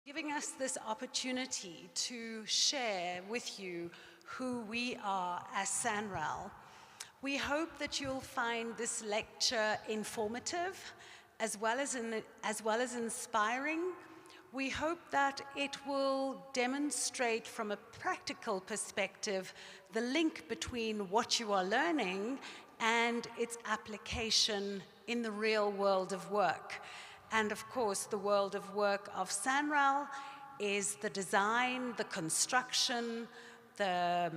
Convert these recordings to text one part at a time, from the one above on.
Giving us this opportunity to share with you who we are as SANRAL. We hope that you'll find this lecture informative as well as inspiring. We hope that it will demonstrate from a practical perspective the link between what you are learning and its application in the real world of work. And of course, the world of work of SANRAL is the design, the construction, the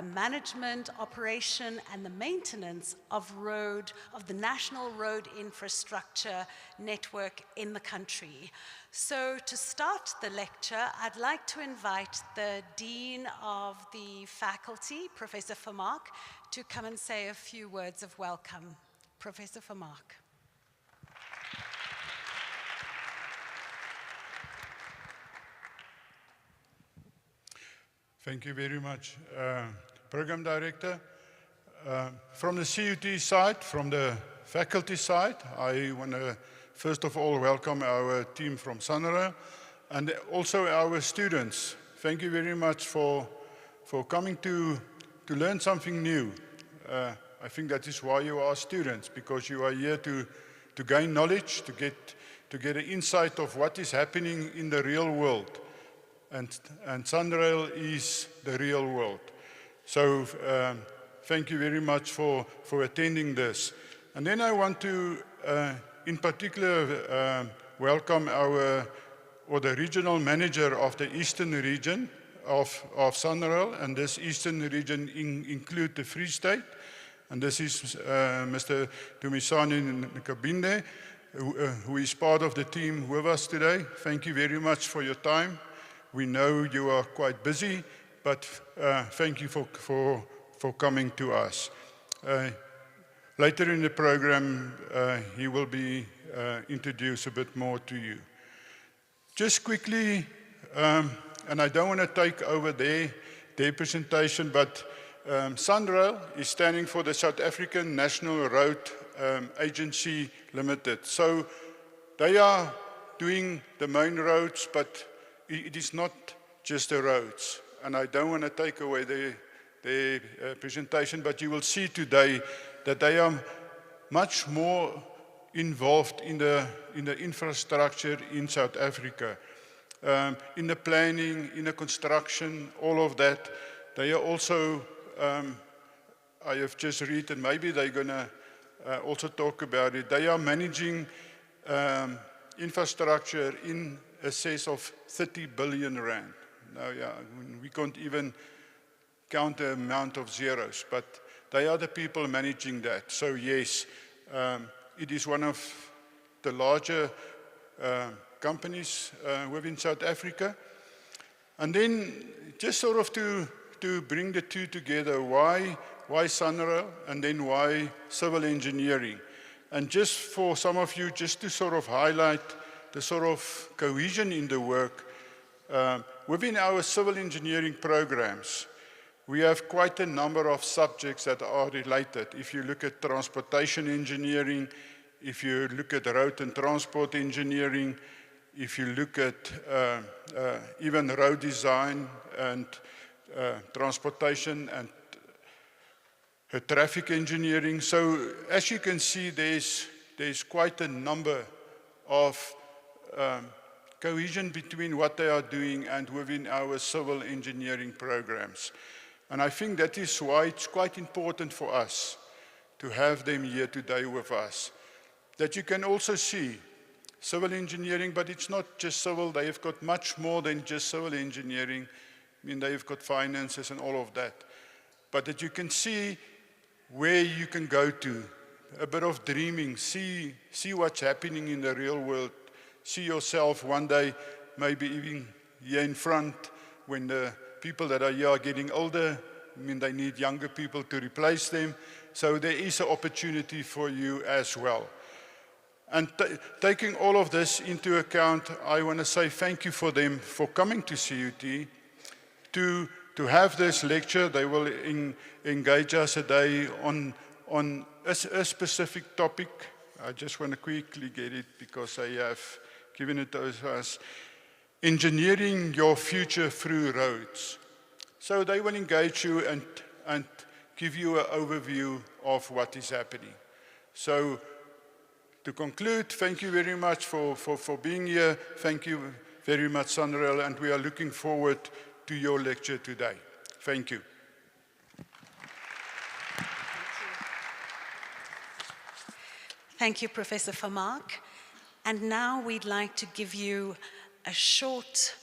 management, operation, and the maintenance of the national road infrastructure network in the country. So to start the lecture, I'd like to invite the Dean of the Faculty, Professor Vermaak, to come and say a few words of welcome. Professor Vermaak. Thank you very much, Program Director. From the CUT side, from the faculty side, I want to first of all welcome our team from SANRAL and also our students. Thank you very much for coming to learn something new. I think that is why you are students, because you are here to gain knowledge, to get an insight of what is happening in the real world. And SANRAL is the real world. So thank you very much for attending this. And then I want to, in particular, welcome the regional manager of the Eastern region of SANRAL, and this Eastern region includes the Free State. And this is Mr. Dumisani Nkabinde, who is part of the team with us today. Thank you very much for your time. We know you are quite busy, but thank you for coming to us. Later in the program, he will be introduced a bit more to you. Just quickly, and I don't want to take over their presentation, but SANRAL is standing for the South African National Road Agency Limited. So they are doing the main roads, but it is not just the roads, and I don't want to take away their presentation, but you will see today that they are much more involved in the infrastructure in South Africa, in the planning, in the construction, all of that. They are also, I have just read, and maybe they're going to also talk about it, they are managing infrastructure in excess of 30 billion rand. Now, yeah, we can't even count the amount of zeros, but they are the people managing that. So yes, it is one of the larger companies within South Africa. And then just sort of to bring the two together, why SANRAL and then why civil engineering? And just for some of you, just to sort of highlight the sort of cohesion in the work. Within our civil engineering programs, we have quite a number of subjects that are related. If you look at transportation engineering, if you look at road and transport engineering, if you look at even road design and transportation and traffic engineering. So as you can see, there's quite a number of cohesion between what they are doing and within our civil engineering programs. And I think that is why it's quite important for us to have them here today with us. That you can also see civil engineering, but it's not just civil, they have got much more than just civil engineering. I mean, they've got finances and all of that. But that you can see where you can go to, a bit of dreaming, see what's happening in the real world, see yourself one day, maybe even here in front, when the people that are here are getting older. I mean, they need younger people to replace them. So there is an opportunity for you as well. And taking all of this into account, I want to say thank you for them for coming to CUT to have this lecture. They will engage us today on a specific topic. I just want to quickly get it because I have given it to us. engineering your future through roads. So they will engage you and give you an overview of what is happening. So to conclude, thank you very much for being here. Thank you very much, SANRAL, and we are looking forward to your lecture today. Thank you. Thank you, Professor Vermaak. And now we'd like to give you a short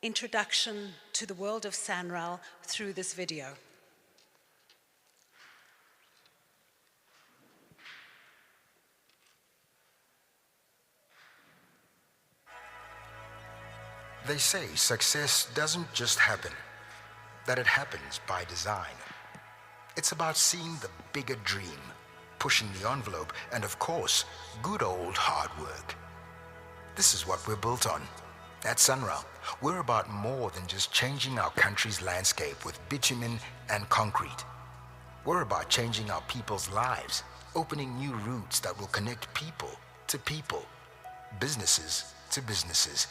introduction to the world of SANRAL through this video. They say success doesn't just happen, that it happens by design. It's about seeing the bigger dream, pushing the envelope, and of course, good old hard work. This is what we're built on. At SANRAL, we're about more than just changing our country's landscape with bitumen and concrete. We're about changing our people's lives, opening new routes that will connect people to people, businesses to businesses,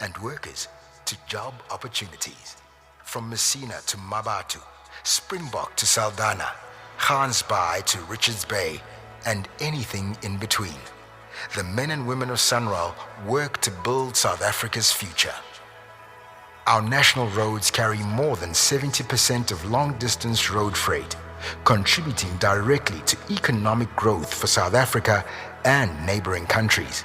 and workers to job opportunities. From Messina to Mabatu, Springbok to Saldanha, Gansbaai to Richards Bay, and anything in between. The men and women of SANRAL work to build South Africa's future. Our national roads carry more than 70% of long-distance road freight, contributing directly to economic growth for South Africa and neighboring countries.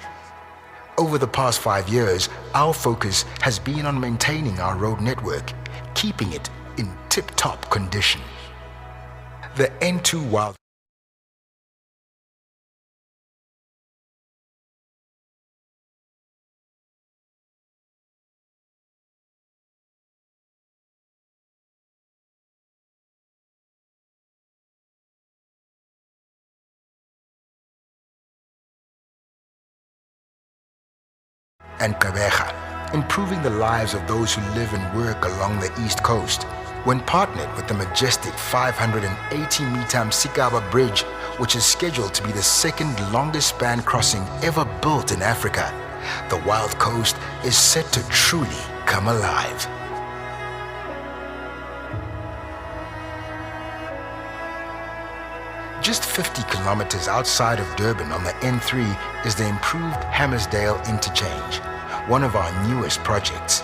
Over the past 5 years, our focus has been on maintaining our road network, keeping it in tip-top condition. The N2 Wild and Gqeberha, improving the lives of those who live and work along the East Coast. When partnered with the majestic 580-meter Msikaba Bridge, which is scheduled to be the second longest span crossing ever built in Africa, the Wild Coast is set to truly come alive. Just 50 kilometers outside of Durban on the N3 is the improved Hammersdale Interchange, one of our newest projects.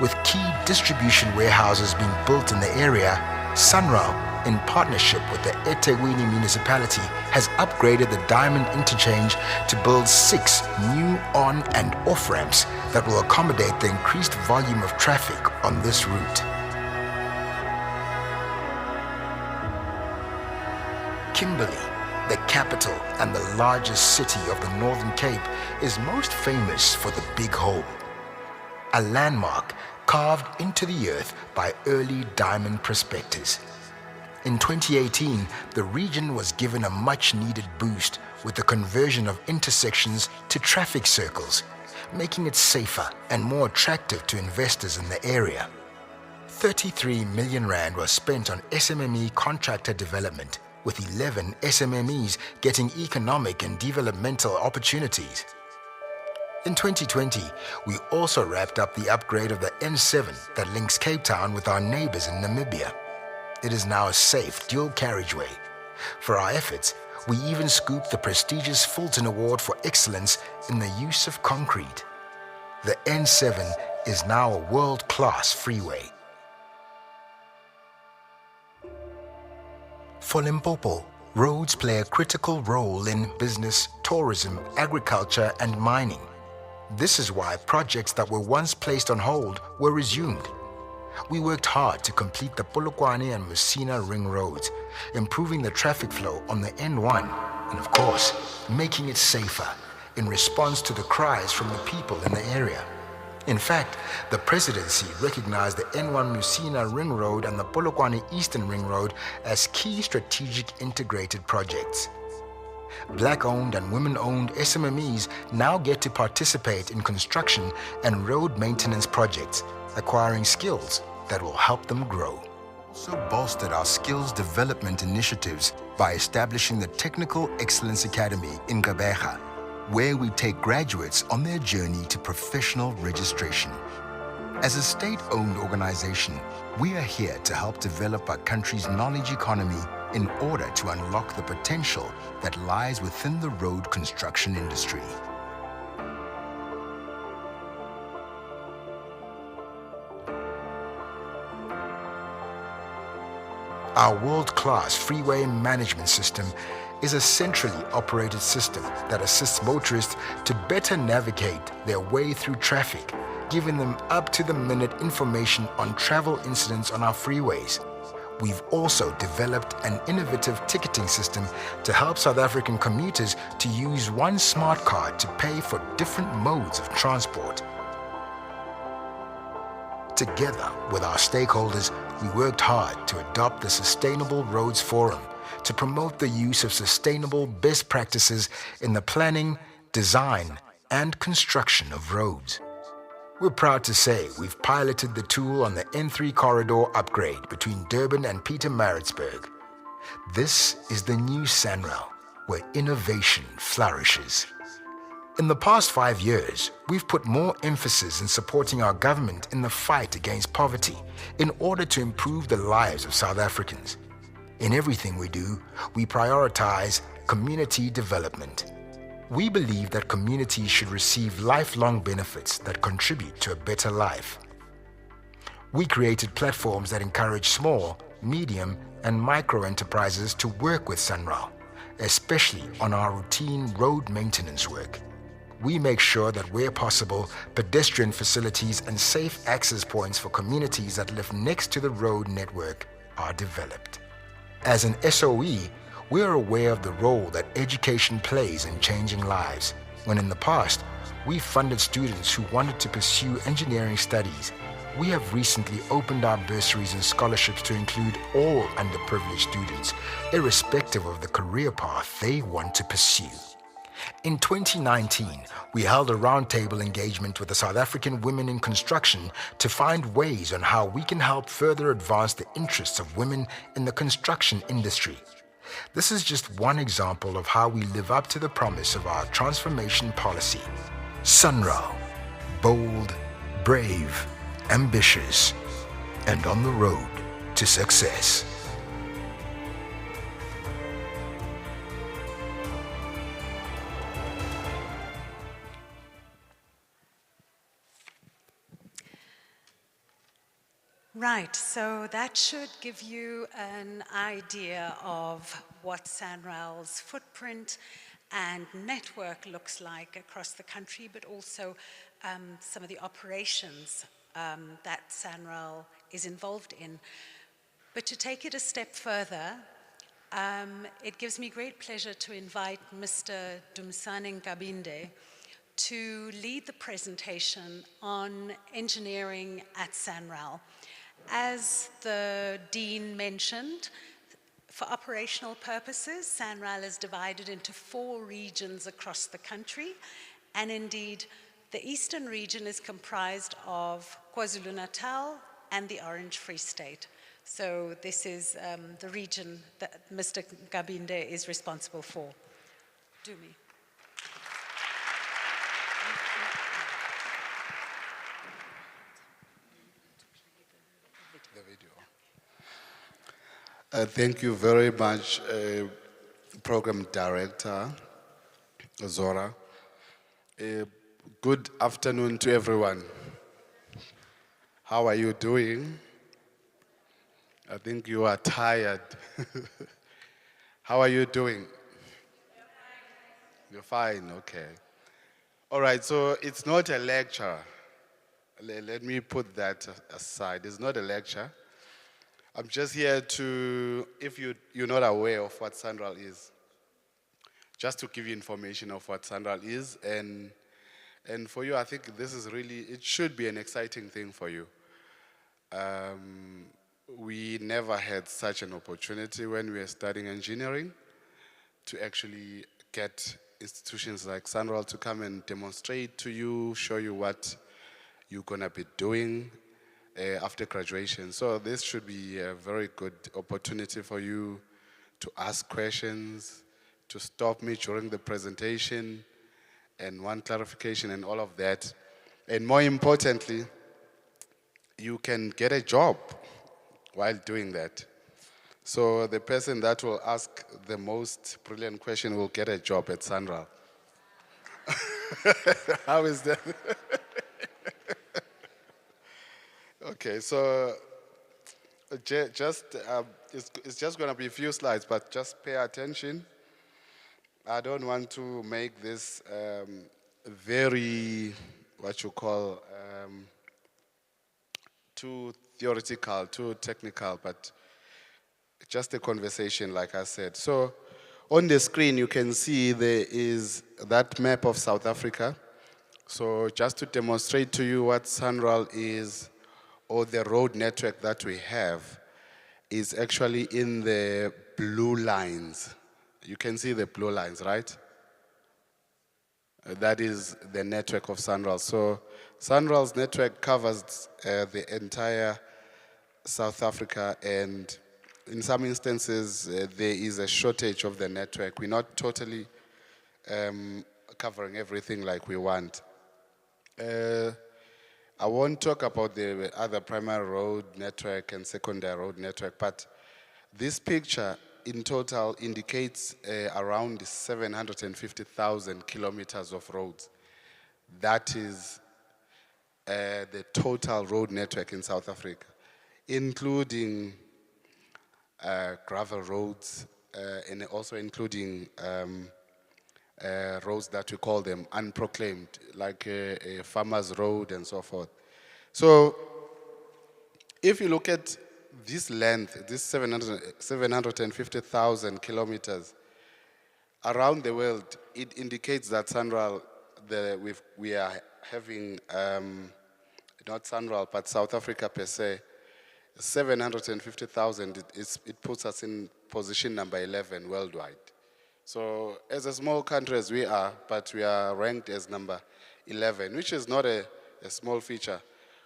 With key distribution warehouses being built in the area, SANRAL, in partnership with the eThekwini municipality, has upgraded the Diamond Interchange to build 6 new on- and off-ramps that will accommodate the increased volume of traffic on this route. Kimberley, the capital and the largest city of the Northern Cape, is most famous for the Big Hole, a landmark carved into the earth by early diamond prospectors. In 2018, the region was given a much-needed boost with the conversion of intersections to traffic circles, making it safer and more attractive to investors in the area. 33 million rand was spent on SMME contractor development, with 11 SMMEs getting economic and developmental opportunities. In 2020, we also wrapped up the upgrade of the N7 that links Cape Town with our neighbors in Namibia. It is now a safe dual carriageway. For our efforts, we even scooped the prestigious Fulton Award for Excellence in the use of concrete. The N7 is now a world-class freeway. For Limpopo, roads play a critical role in business, tourism, agriculture, and mining. This is why projects that were once placed on hold were resumed. We worked hard to complete the Polokwane and Messina ring roads, improving the traffic flow on the N1, and of course, making it safer in response to the cries from the people in the area. In fact, the presidency recognized the N1 Messina ring road and the Polokwane Eastern ring road as key strategic integrated projects. Black-owned and women-owned SMMEs now get to participate in construction and road maintenance projects, acquiring skills that will help them grow. Also bolstered our skills development initiatives by establishing the Technical Excellence Academy in Gqeberha. where we take graduates on their journey to professional registration. As a state-owned organization, we are here to help develop our country's knowledge economy in order to unlock the potential that lies within the road construction industry. Our world-class freeway management system is a centrally operated system that assists motorists to better navigate their way through traffic, giving them up-to-the-minute information on travel incidents on our freeways. We've also developed an innovative ticketing system to help South African commuters to use one smart card to pay for different modes of transport. Together with our stakeholders, we worked hard to adopt the Sustainable Roads Forum to promote the use of sustainable best practices in the planning, design, and construction of roads. We're proud to say we've piloted the tool on the N3 corridor upgrade between Durban and Pietermaritzburg. This is the new SANRAL, where innovation flourishes. In the past 5 years, we've put more emphasis in supporting our government in the fight against poverty in order to improve the lives of South Africans. In everything we do, we prioritize community development. We believe that communities should receive lifelong benefits that contribute to a better life. We created platforms that encourage small, medium, and micro enterprises to work with SANRAL, especially on our routine road maintenance work. We make sure that where possible, pedestrian facilities and safe access points for communities that live next to the road network are developed. As an SOE, we are aware of the role that education plays in changing lives, when in the past, we funded students who wanted to pursue engineering studies. We have recently opened our bursaries and scholarships to include all underprivileged students, irrespective of the career path they want to pursue. In 2019, we held a roundtable engagement with the South African women in construction to find ways on how we can help further advance the interests of women in the construction industry. This is just one example of how we live up to the promise of our transformation policy. SANRAL, bold, brave, ambitious, and on the road to success. Right, so that should give you an idea of what SANRAL's footprint and network looks like across the country, but also some of the operations that SANRAL is involved in. But to take it a step further, it gives me great pleasure to invite Mr. Dumisani Nkabinde to lead the presentation on engineering at SANRAL. As the Dean mentioned, for operational purposes, SANRAL is divided into 4 regions across the country, and indeed, the eastern region is comprised of KwaZulu-Natal and the Orange Free State. So this is the region that Mr. Nkabinde is responsible for. Dumi. Thank you very much, Program Director Zora. Good afternoon to everyone. How are you doing? I think you are tired. How are you doing? You're fine, okay. All right, so it's not a lecture. Let me put that aside. It's not a lecture. I'm just here to, if you're not aware of what SANRAL is, just to give you information of what SANRAL is, and for you, I think this is really, it should be an exciting thing for you. We never had such an opportunity when we were studying engineering to actually get institutions like SANRAL to come and demonstrate to you, show you what you're gonna be doing after graduation. So this should be a very good opportunity for you to ask questions, to stop me during the presentation, and one clarification and all of that. And more importantly, you can get a job while doing that. So the person that will ask the most brilliant question will get a job at SANRAL. How is that? Okay, so it's just going to be a few slides, but just pay attention. I don't want to make this very, what you call, too theoretical, too technical, but just a conversation, like I said. So on the screen, you can see there is that map of South Africa. So just to demonstrate to you what SANRAL is, or the road network that we have, is actually in the blue lines. You can see the blue lines, right? That is the network of SANRAL. So SANRAL's network covers the entire South Africa, and in some instances there is a shortage of the network. We're not totally covering everything like we want. I won't talk about the other primary road network and secondary road network, but this picture in total indicates around 750,000 kilometers of roads. That is the total road network in South Africa, including gravel roads and also including roads that we call them unproclaimed, like a farmer's road and so forth. So if you look at this length, this 750,000 kilometers around the world, it indicates that SANRAL, we are having, not SANRAL, but South Africa per se, 750,000, it puts us in position number 11 worldwide. So as a small country as we are, but we are ranked as number 11, which is not a small feature.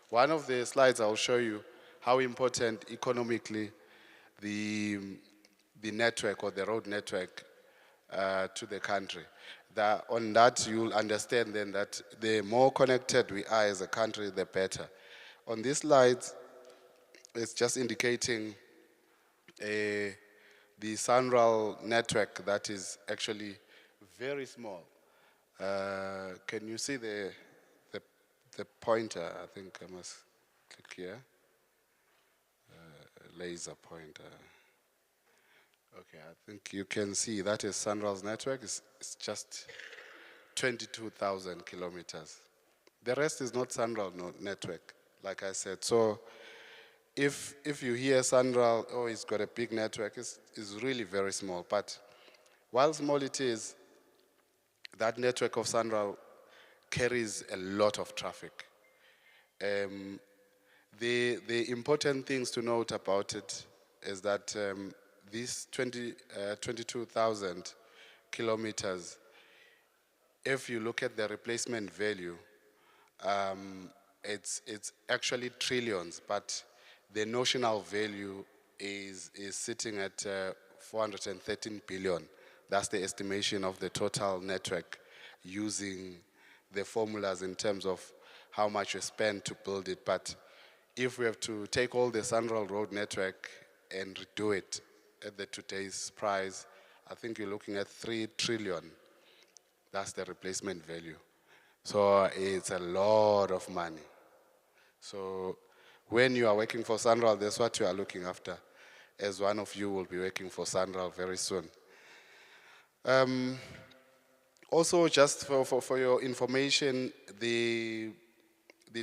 One of the slides I'll show you how important economically the network or the road network to the country. On that you'll understand then that the more connected we are as a country, the better. On this slide, it's just indicating the SANRAL network that is actually very small. Can you see the pointer? I think I must click here. Laser pointer. Okay, I think you can see that is SANRAL's network. It's just 22,000 kilometers. The rest is not SANRAL network, like I said. So if you hear SANRAL, oh, it's got a big network, it's really very small. But while small it is, that network of SANRAL carries a lot of traffic. The important things to note about it is that these 22,000 kilometers, if you look at the replacement value, it's actually trillions, but the notional value is sitting at 413 billion. That's the estimation of the total network using the formulas in terms of how much we spend to build it. But if we have to take all the SANRAL road network and redo it at the today's price, I think you're looking at 3 trillion. That's the replacement value. So it's a lot of money. So when you are working for SANRAL, that's what you are looking after, as one of you will be working for SANRAL very soon. Also, just for your information, the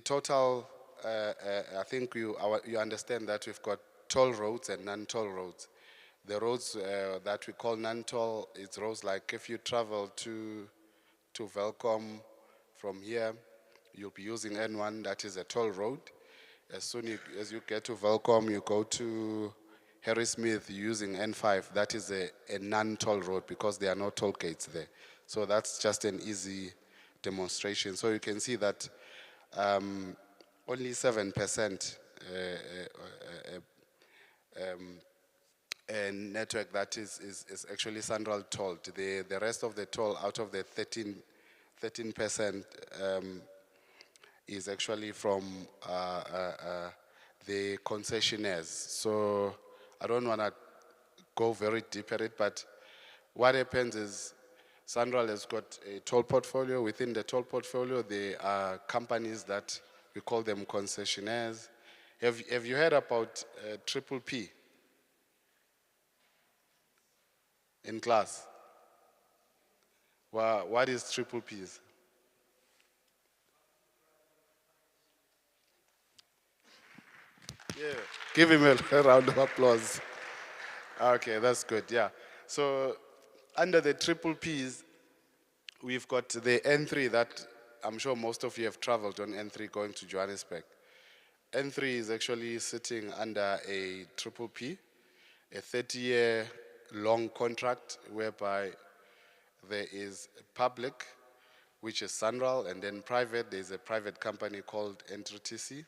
total, I think you understand that we've got toll roads and non-toll roads. The roads that we call non-toll, it's roads like if you travel to Welkom from here, you'll be using N1, that is a toll road. As soon as you get to Welkom, you go to Harrismith using N5, that is a non-toll road because there are no toll gates there. So that's just an easy demonstration. So you can see that only 7% a network that is actually SANRAL tolled. The rest of the toll out of the 13% is actually from the concessionaires. So I don't want to go very deep at it, but what happens is SANRAL has got a toll portfolio. Within the toll portfolio, there are companies that we call them concessionaires. Have you heard about Triple P in class? What is Triple P's? Yeah, give him a round of applause. Okay, that's good, yeah. So under the Triple P's, we've got the N3 that I'm sure most of you have traveled on N3 going to Johannesburg. N3 is actually sitting under a Triple P, a 30-year long contract whereby there is public, which is SANRAL, and then private, there's a private company called NTTC,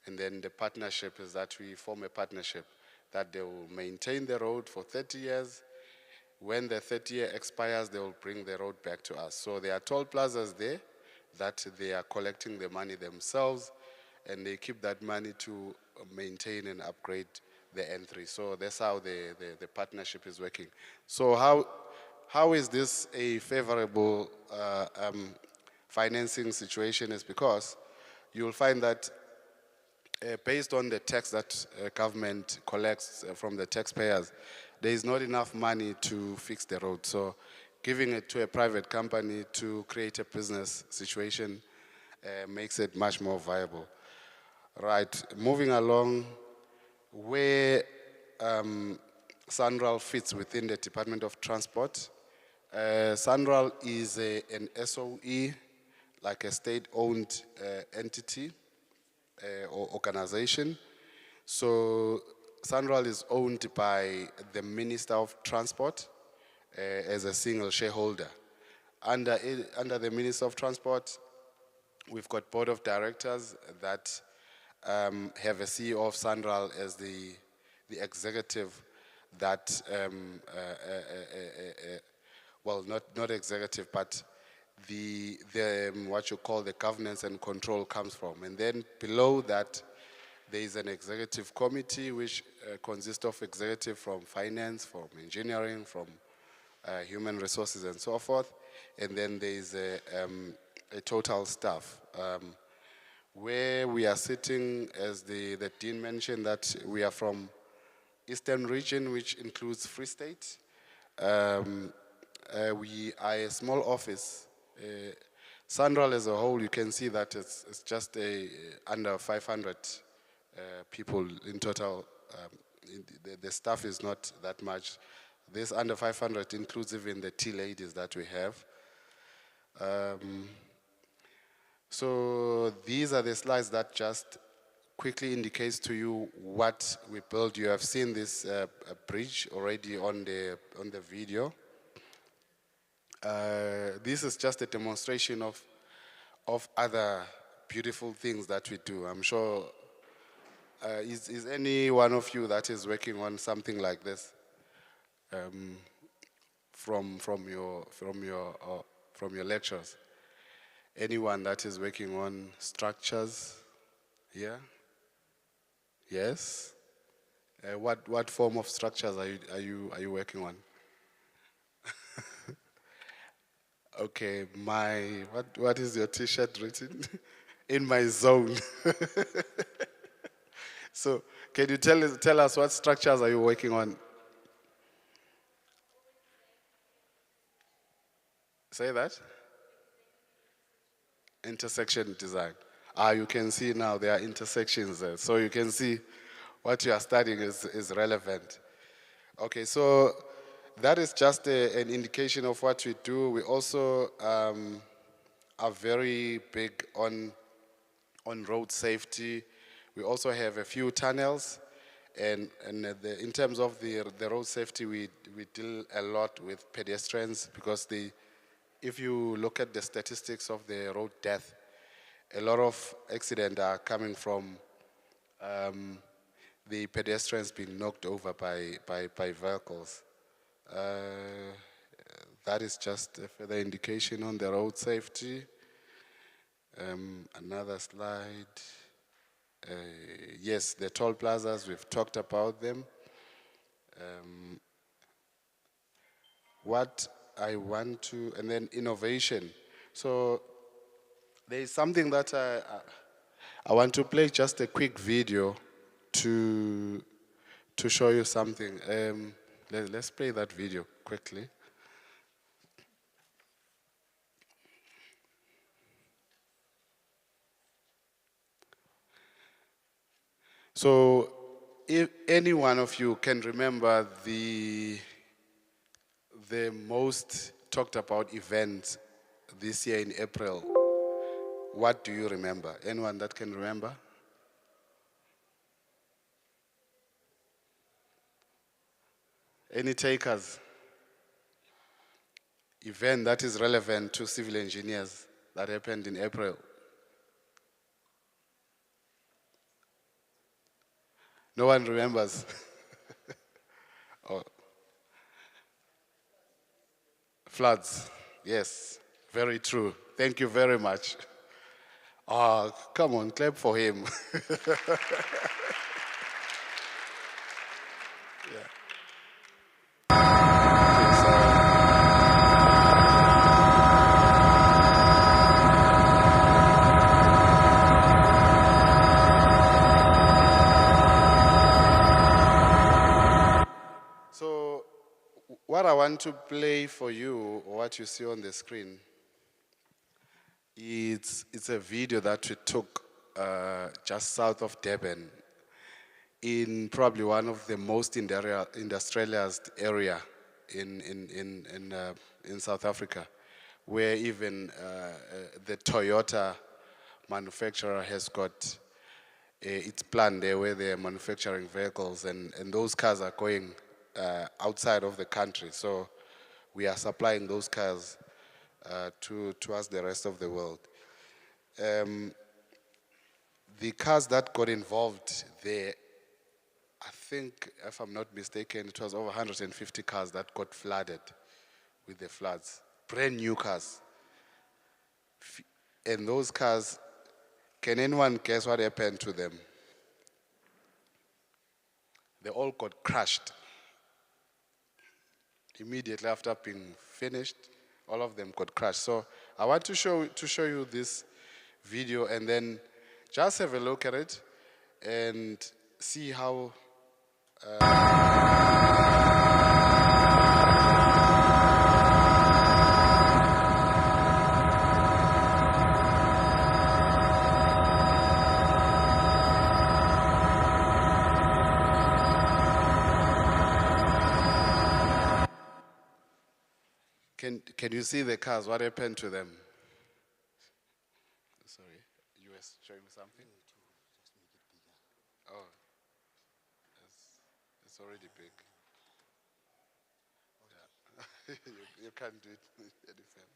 and then the partnership is that we form a partnership that they will maintain the road for 30 years. When the 30-year expires, they will bring the road back to us. So there are toll plazas there that they are collecting the money themselves, and they keep that money to maintain and upgrade the N3. So that's how the partnership is working. So how is this a favorable financing situation? Is because you'll find that based on the tax that government collects from the taxpayers, there is not enough money to fix the road. So giving it to a private company to create a business situation makes it much more viable. Right, moving along, where SANRAL fits within the Department of Transport. SANRAL is an SOE, like a state-owned entity or organization. So SANRAL is owned by the Minister of Transport as a single shareholder. Under the Minister of Transport, we've got board of directors that have a CEO of SANRAL as the executive that, well, not executive, but the what you call the governance and control comes from. And then below that, there is an executive committee which consists of executive from finance, from engineering, from human resources and so forth. And then there is a total staff. Where we are sitting, as the Dean mentioned, that we are from Eastern Region, which includes Free State. We are a small office. SANRAL as a whole, you can see that it's just under 500 people in total. The staff is not that much. This under 500 includes even the tea ladies that we have. So these are the slides that just quickly indicates to you what we built. You have seen this bridge already on the video. This is just a demonstration of other beautiful things that we do. I'm sure, is any one of you that is working on something like this from your lectures? Anyone that is working on structures? Yeah? Yes? What form of structures are you working on? Okay, what is your T-shirt written? In my zone. So, can you tell us what structures are you working on? Say that? Intersection design. You can see now there are intersections there. So you can see what you are studying is relevant. Okay, so that is just an indication of what we do. We also are very big on road safety. We also have a few tunnels. And in terms of the road safety, we deal a lot with pedestrians because if you look at the statistics of the road death, a lot of accidents are coming from the pedestrians being knocked over by vehicles. that is just a further indication on the road safety. Another slide. Yes, the toll plazas, we've talked about them. What I want to, and then innovation. So there is something that I want to play just a quick video to show you something. Let's play that video quickly. So if any one of you can remember the most talked about event this year in April, what do you remember? Anyone that can remember? Any takers? Event that is relevant to civil engineers that happened in April. No one remembers. Oh. Floods, yes, very true. Thank you very much. Oh, come on, clap for him. Yeah. Okay, so what I want to play for you, or what you see on the screen, it's a video that we took just south of Durban, in probably one of the most industrialized area in South Africa, where even the Toyota manufacturer has got its plant there where they're manufacturing vehicles, and those cars are going outside of the country. So we are supplying those cars towards the rest of the world. The cars that got involved there, I think, if I'm not mistaken, it was over 150 cars that got flooded with the floods. Brand new cars. And those cars, can anyone guess what happened to them? They all got crushed. Immediately after being finished, all of them got crushed. So I want to show you this video, and then just have a look at it and see how Can you see the cars? What happened to them? Sorry, you were showing me something? Oh, it's already big. Yeah. you can't do it any further.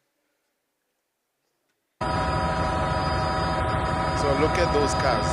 So look at those cars.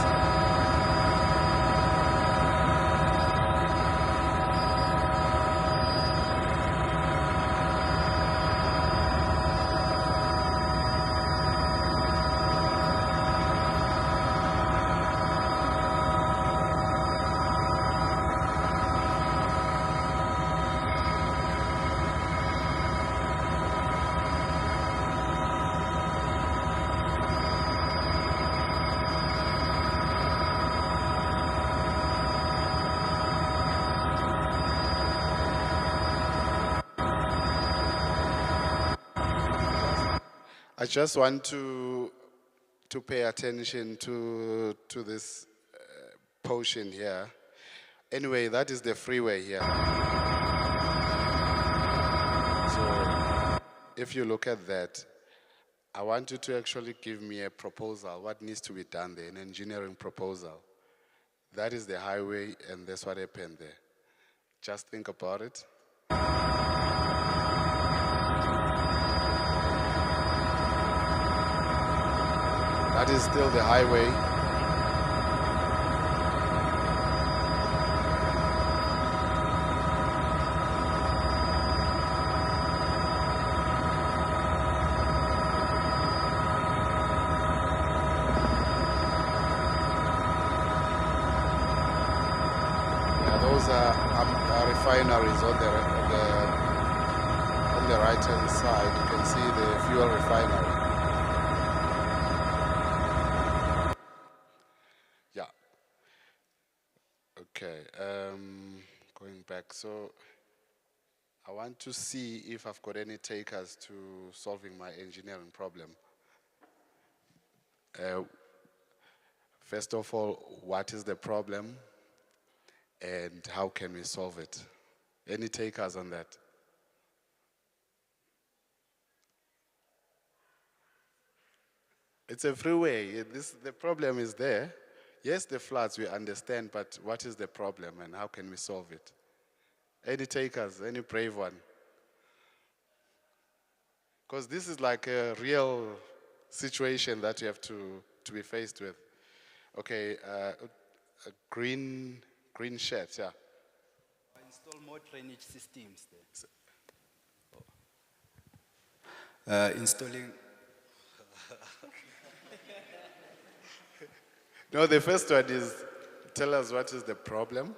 I just want to pay attention to this portion here. Anyway, that is the freeway here. So if you look at that, I want you to actually give me a proposal. What needs to be done there, an engineering proposal. That is the highway, and that's what happened there. Just think about it. That is still the highway. refineries on the right-hand side. You can see the fuel refinery. Yeah. Okay. Going back. So I want to see if I've got any takers to solving my engineering problem. First of all, what is the problem and how can we solve it? Any takers on that? It's a freeway. The problem is there. Yes, the floods, we understand, but what is the problem and how can we solve it? Any takers, any brave one? Because this is like a real situation that you have to be faced with. Okay, a green shirt, yeah. Install more drainage systems there. Installing. No, the first one is tell us what is the problem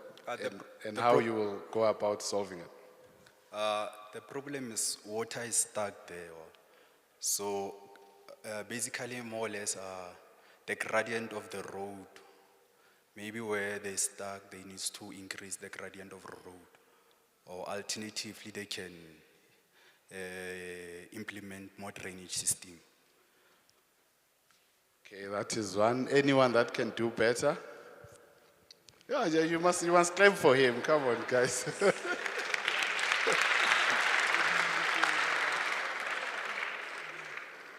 and how you will go about solving it. The problem is water is stuck there. So basically more or less the gradient of the road, maybe where they stuck, they need to increase the gradient of the road. Or alternatively, they can implement more drainage system. Okay, that is one. Anyone that can do better? Yeah, you must clap for him. Come on, guys.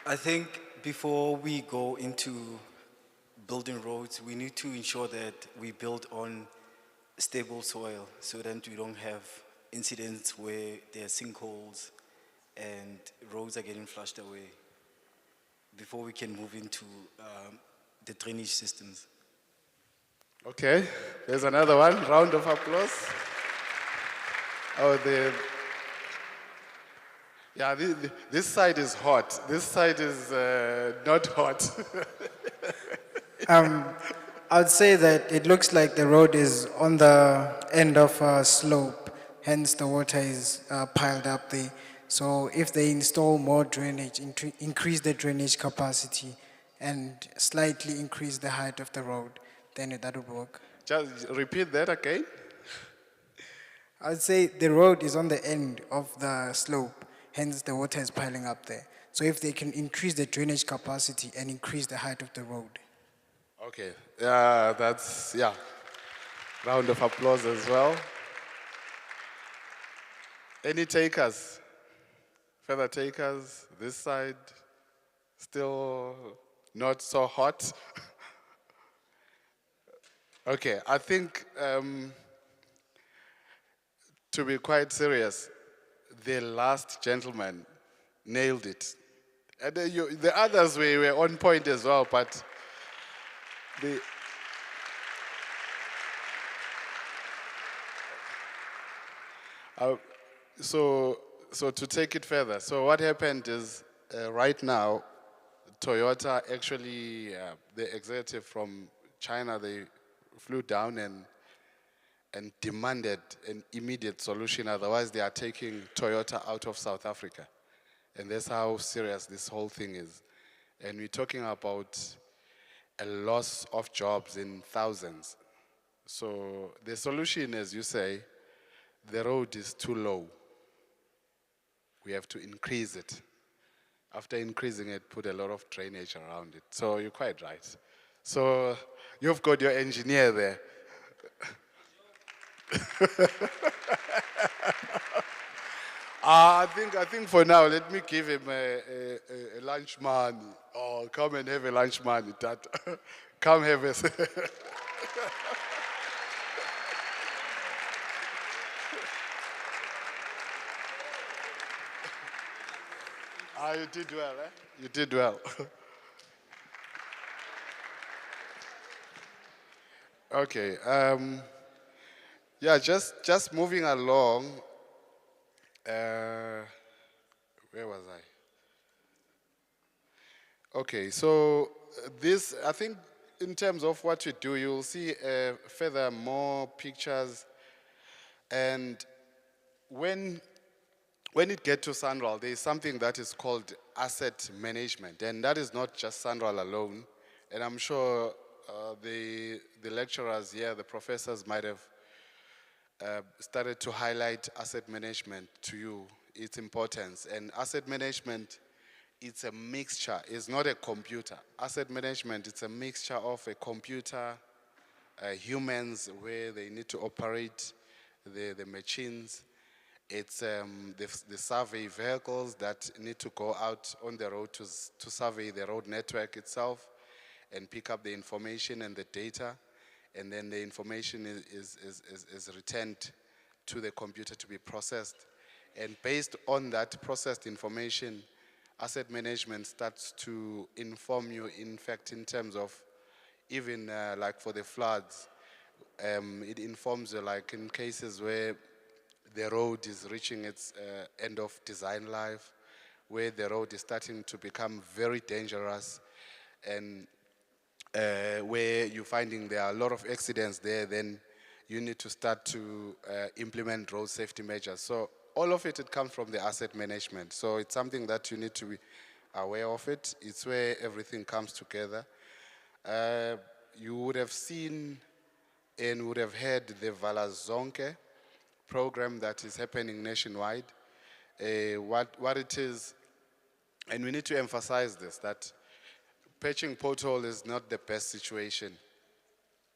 I think before we go into building roads, we need to ensure that we build on stable soil so that we don't have incidents where there are sinkholes and roads are getting flushed away before we can move into the drainage systems. Okay, there's another one. Round of applause. Oh, yeah, this side is hot. This side is not hot. I'd say that it looks like the road is on the end of a slope, hence the water is piled up there. So if they install more drainage, increase the drainage capacity, and slightly increase the height of the road, then that would work. Just repeat that again. I'd say the road is on the end of the slope, hence the water is piling up there. So if they can increase the drainage capacity and increase the height of the road. Okay, yeah. Round of applause as well. Any takers? Further takers? This side? Still not so hot? Okay, I think to be quite serious, the last gentleman nailed it. And the others were on point as well, but so to take it further, so what happened is right now, Toyota actually, the executive from China, they flew down and demanded an immediate solution, otherwise they are taking Toyota out of South Africa. And that's how serious this whole thing is. And we're talking about a loss of jobs in thousands. So the solution, as you say, the road is too low. We have to increase it. After increasing it, put a lot of drainage around it. So you're quite right. So you've got your engineer there. I think for now, let me give him a lunch money. Oh, come and have a lunch money, Tata. Come have a... You did well, eh? You did well. Okay. Yeah, just moving along. Where was I? Okay, so this, I think, in terms of what you do, you'll see further more pictures, and when it gets to SANRAL, there is something that is called asset management, and that is not just SANRAL alone. And I'm sure the lecturers here, the professors might have started to highlight asset management to you, its importance. And asset management, it's a mixture, it's not a computer. Asset management, it's a mixture of a computer, humans where they need to operate the machines. It's the survey vehicles that need to go out on the road to survey the road network itself and pick up the information and the data. And then the information is returned to the computer to be processed. And based on that processed information, asset management starts to inform you, in fact, in terms of even like for the floods, it informs you like in cases where the road is reaching its end of design life, where the road is starting to become very dangerous, and where you're finding there are a lot of accidents there, then you need to start to implement road safety measures. So all of it comes from the asset management. So it's something that you need to be aware of it. It's where everything comes together. You would have seen and would have heard the Vala Zonke program that is happening nationwide. What it is, and we need to emphasize this, that patching pothole is not the best situation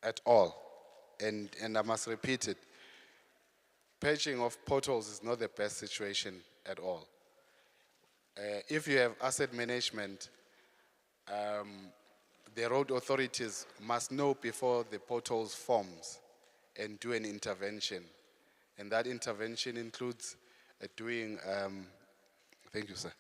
at all. And I must repeat it. Patching of potholes is not the best situation at all. If you have asset management, the road authorities must know before the potholes forms and do an intervention. And that intervention includes doing, thank you, sir,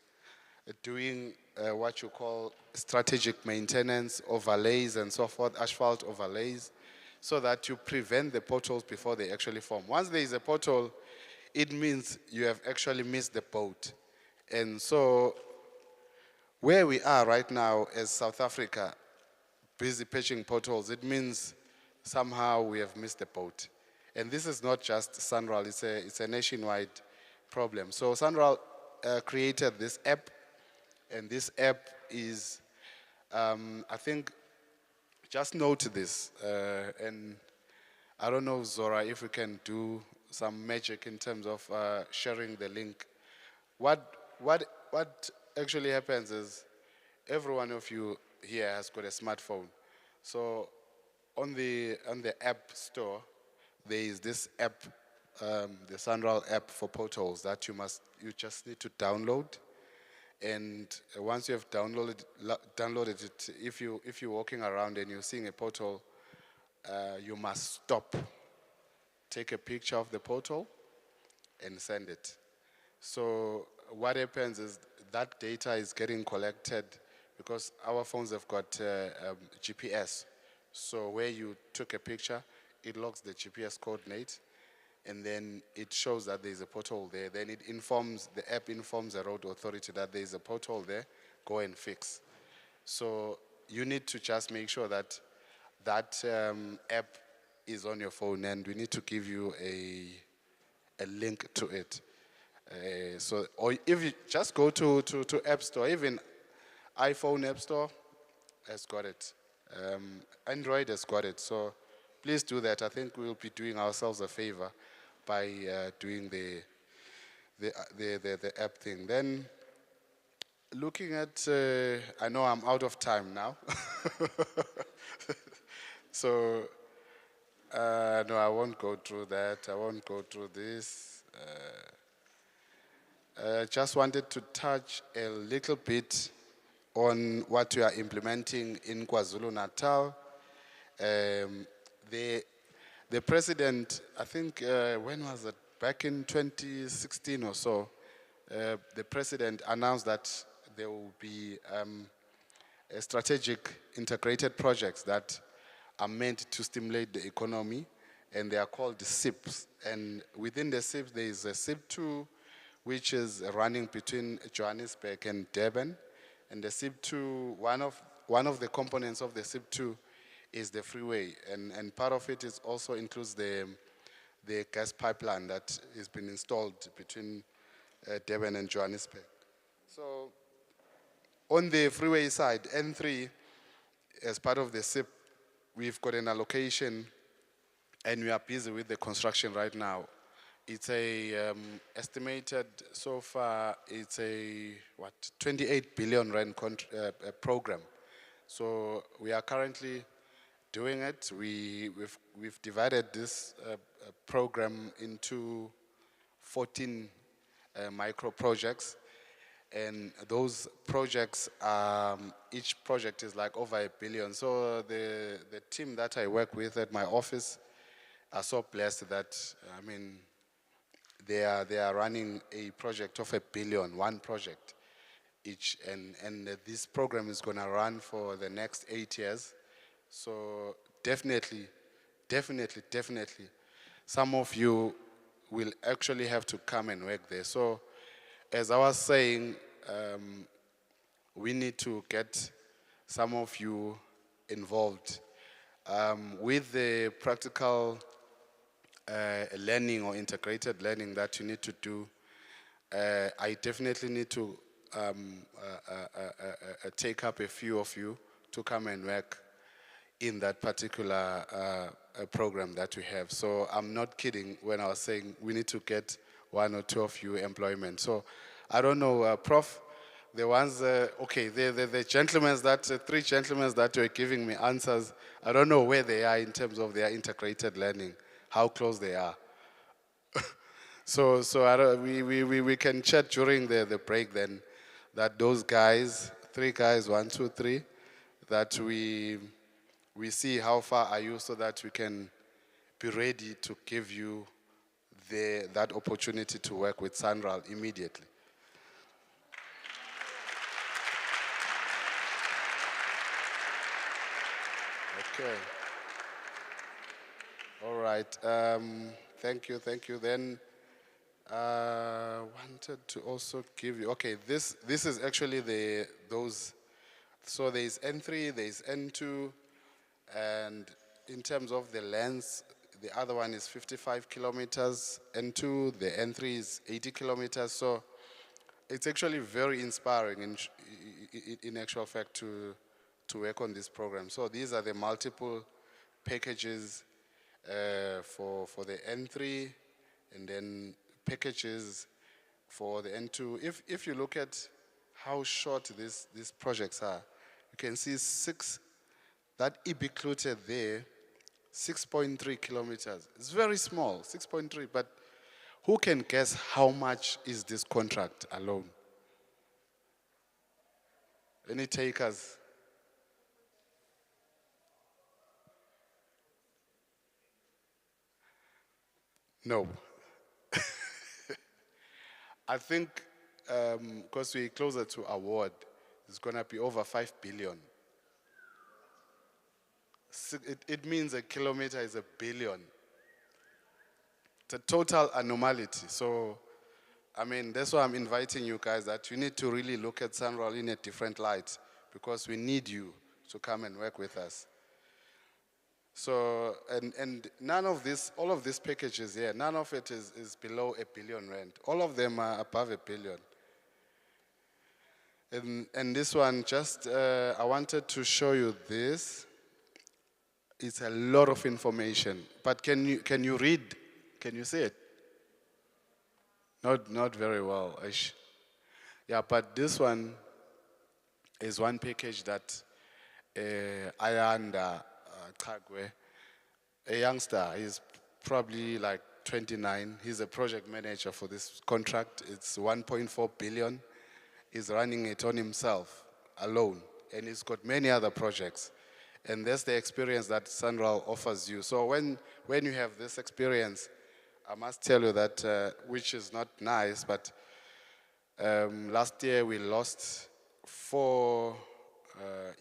doing what you call strategic maintenance, overlays and so forth, asphalt overlays, so that you prevent the potholes before they actually form. Once there is a pothole, it means you have actually missed the boat. And so where we are right now as South Africa, busy patching potholes, it means somehow we have missed the boat. And this is not just SANRAL, it's a nationwide problem. So SANRAL created this app, and this app is, I think, just note this, and I don't know, Zora, if we can do some magic in terms of sharing the link. What actually happens is every one of you here has got a smartphone. So on the app store, there is this app, the SANRAL app for potholes that you just need to download. And once you have downloaded it, if you're walking around and you're seeing a pothole, you must stop, take a picture of the pothole, and send it. So what happens is that data is getting collected because our phones have got GPS. So where you took a picture, it logs the GPS coordinate, and then it shows that there's a pothole there. Then the app informs the road authority that there's a pothole there, go and fix. So you need to just make sure that that app is on your phone, and we need to give you a link to it. Or if you just go to App Store, even iPhone App Store has got it. Android has got it. So please do that. I think we'll be doing ourselves a favor by doing the app thing. Then looking at, I know I'm out of time now. So no, I won't go through that. I won't go through this. Just wanted to touch a little bit on what we are implementing in KwaZulu-Natal. The president, I think, when was it? Back in 2016 or so, the president announced that there will be a strategic integrated projects that are meant to stimulate the economy, and they are called the SIPs. And within the SIPs, there is a SIP2, which is running between Johannesburg and Durban. And the SIP2, one of the components of the SIP2 is the freeway, and part of it is also includes the the gas pipeline that has been installed between Durban and Johannesburg. So on the freeway side, N3, as part of the SIP, we've got an allocation and we are busy with the construction right now. It's a estimated so far, it's a 28 billion rand program. So we are currently doing it. We've divided this program into 14 micro projects, and those projects, each project is like over 1 billion. So the team that I work with at my office are so blessed that, I mean, they are running a project of 1 billion, one project each, and this program is going to run for the next 8 years. So definitely, some of you will actually have to come and work there. So as I was saying, we need to get some of you involved with the practical learning or integrated learning that you need to do. I definitely need to take up a few of you to come and work in that particular program that we have. So I'm not kidding when I was saying we need to get 1 or 2 of you employment. So I don't know, Prof, the ones, okay, the gentlemen that, 3 gentlemen that were giving me answers, I don't know where they are in terms of their integrated learning, how close they are. So we can chat during the break then, that those guys, 3 guys, 1, 2, 3, that we see how far are you so that we can be ready to give you that opportunity to work with SANRAL immediately. Okay. All right. Thank you. Then wanted to also give you, okay, this is actually those, so there's N3, there's N2, and in terms of the length, the other one is 55 kilometers, N2, the N3 is 80 kilometers, so it's actually very inspiring in actual fact to work on this program. So these are the multiple packages for the N3, and then packages for the N2. If you look at how short these projects are, you can see 6, that ubiquitous there, 6.3 kilometers. It's very small, 6.3, but who can guess how much is this contract alone? Any takers? No. I think because we're closer to award, it's going to be over 5 billion. It means a kilometer is 1 billion. It's a total anomaly. So, I mean, that's why I'm inviting you guys, that you need to really look at SANRAL in a different light, because we need you to come and work with us. So, and none of this, all of these packages here, none of it is below 1 billion rand. All of them are above 1 billion. And this one, just, I wanted to show you this. It's a lot of information, but can you read? Can you see it? Not very well, Aish. Yeah, but this one is one package that Ayanda Kagwe, a youngster, he's probably like 29. He's a project manager for this contract. It's 1.4 billion. He's running it on himself, alone, and he's got many other projects. And that's the experience that SANRAL offers you. So when you have this experience, I must tell you that, which is not nice, but last year we lost 4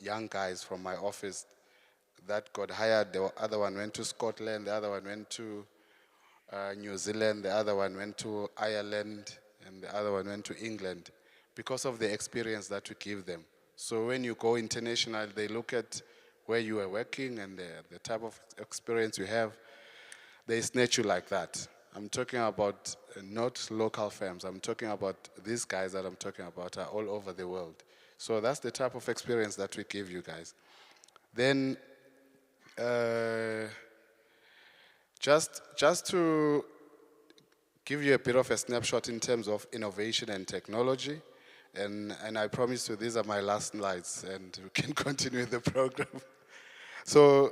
young guys from my office that got hired. The other one went to Scotland, the other one went to New Zealand, the other one went to Ireland, and the other one went to England, because of the experience that we give them. So when you go international, they look at where you are working and the type of experience you have. they snatch you like that. I'm talking about not local firms. I'm talking about these guys that I'm talking about are all over the world. So that's the type of experience that we give you guys. Then, just to give you a bit of a snapshot in terms of innovation and technology, and I promise you these are my last slides, and we can continue the program. So,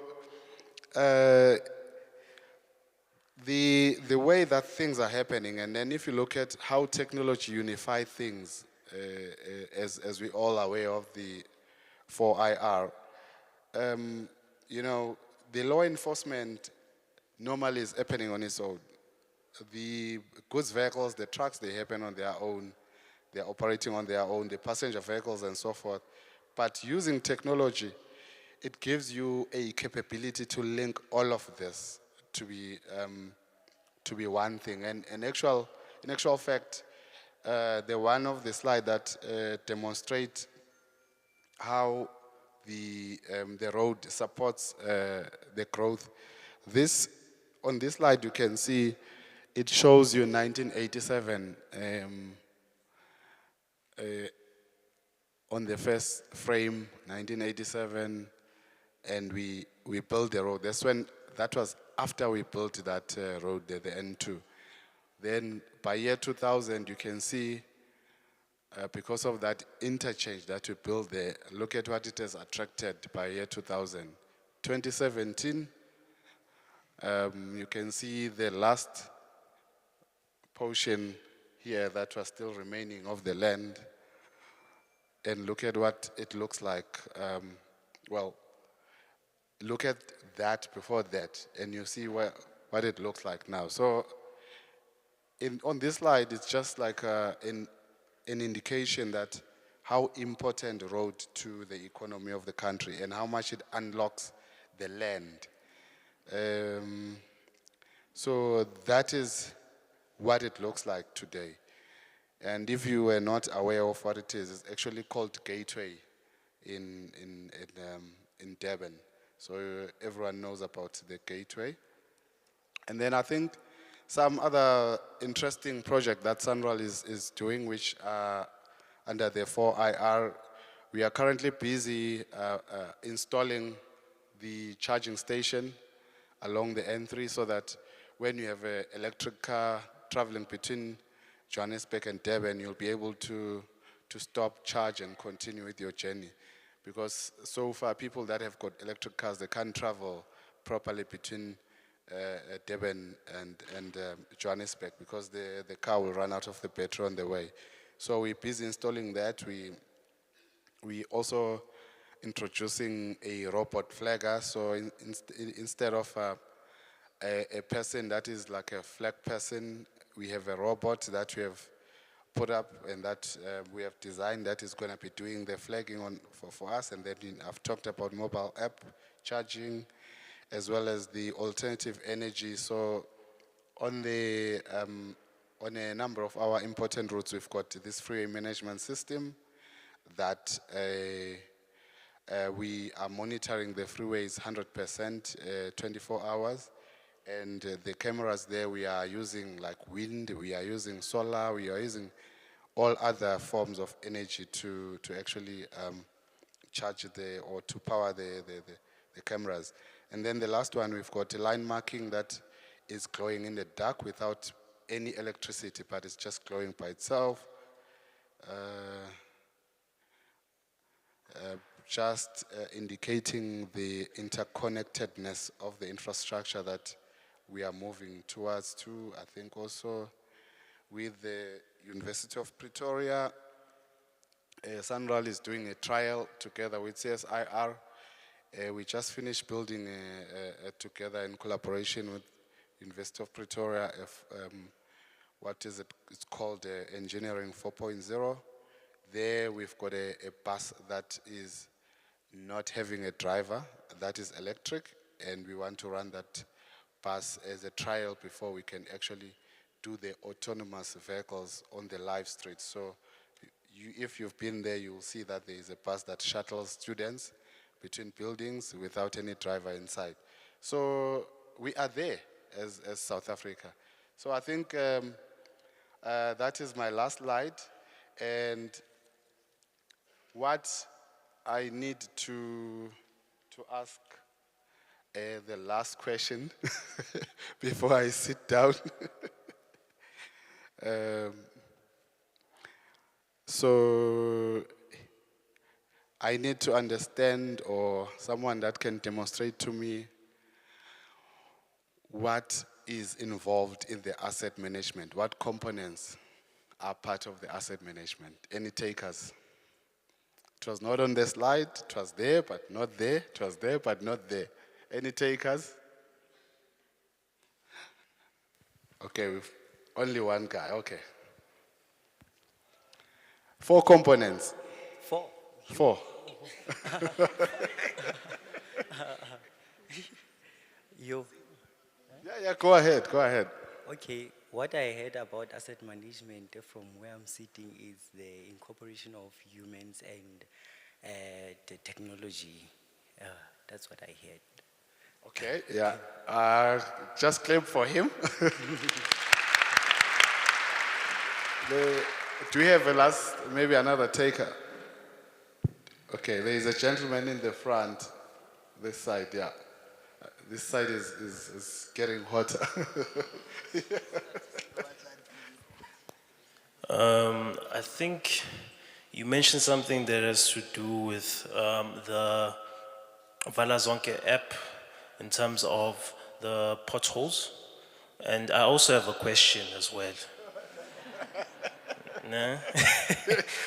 the way that things are happening, and then if you look at how technology unify things, as we all are aware of the 4IR, you know, the law enforcement normally is happening on its own. The goods vehicles, the trucks, they happen on their own. They're operating on their own, the passenger vehicles and so forth. But using technology, it gives you a capability to link all of this to be one thing. And in actual fact, the one of the slide that demonstrate how the road supports the growth. On this slide you can see it shows you 1987 on the first frame, 1987, and we built the road. That was after we built that road, the N2. Then by year 2000, you can see because of that interchange that we built there, look at what it has attracted by year 2000. 2017, you can see the last portion here that was still remaining of the land, and look at what it looks like. Well, look at that before that, and you see what it looks like now. So on this slide, it's just like an indication that how important road to the economy of the country and how much it unlocks the land. So that is what it looks like today. And if you were not aware of what it is, it's actually called Gateway in Durban. So everyone knows about the Gateway. And then I think some other interesting project that SANRAL is doing, which are under the 4IR, we are currently busy installing the charging station along the N3 so that when you have an electric car traveling between Johannesburg and Durban, you'll be able to stop, charge, and continue with your journey. Because so far, people that have got electric cars, they can't travel properly between Durban and Johannesburg because the car will run out of the petrol on the way. So we're busy installing that. We also introducing a robot flagger. So instead of a person that is like a flag person, we have a robot that we have put up and that we have designed that is going to be doing the flagging for us. And then I've talked about mobile app charging as well as the alternative energy. So on a number of our important routes, we've got this freeway management system that we are monitoring the freeways 100%, 24 hours. And the cameras there, we are using like wind, we are using solar, we are using all other forms of energy to actually charge or to power the cameras. And then the last one, we've got a line marking that is glowing in the dark without any electricity, but it's just glowing by itself. Just indicating the interconnectedness of the infrastructure that we are moving towards too. I think also with the University of Pretoria, SANRAL is doing a trial together with CSIR. We just finished building together in collaboration with University of Pretoria, what is it? It's called Engineering 4.0. There we've got a bus that is not having a driver, that is electric, and we want to run that bus as a trial before we can actually do the autonomous vehicles on the live streets. So if you've been there, you will see that there is a bus that shuttles students between buildings without any driver inside. So we are there. as South Africa. So I think that is my last slide. And what I need to ask the last question before I sit down. So I need to understand, or someone that can demonstrate to me what is involved in the asset management, what components are part of the asset management. Any takers? It was not on the slide, it was there but not there, it was there but not there. Any takers? Okay, we've only one guy, okay. 4 components. 4. 4. You, Yeah, go ahead. okay, what I heard about asset management from where I'm sitting is the incorporation of humans and the technology. That's what I heard. Okay, yeah. Just clap for him. Do we have a last, maybe another taker? Okay, there is a gentleman in the front, this side, yeah. This side is getting hotter. I think you mentioned something that has to do with the Vala Zonke app in terms of the potholes. And I also have a question as well. Nah?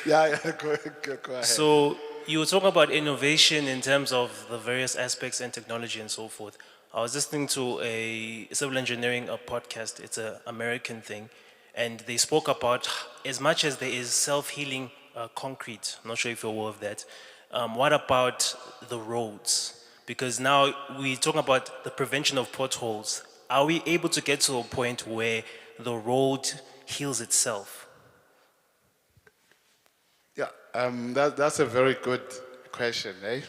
Yeah, go ahead. So you were talking about innovation in terms of the various aspects and technology and so forth. I was listening to a civil engineering podcast. It's an American thing, and they spoke about as much as there is self-healing concrete. I'm not sure if you're aware of that. What about the roads? Because now we're talking about the prevention of potholes. Are we able to get to a point where the road heals itself? Yeah, that's a very good question, eh?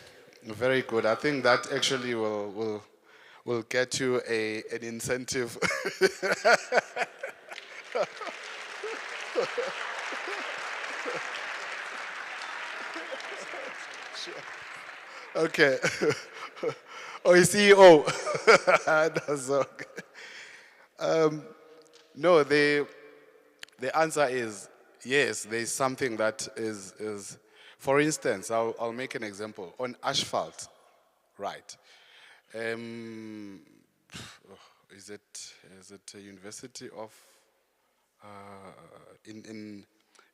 Very good. I think that actually will get you an incentive. Okay. Oh, CEO. That's okay. No, the answer is yes, there is something that is for instance, I'll make an example. On asphalt, right? Is it a university of in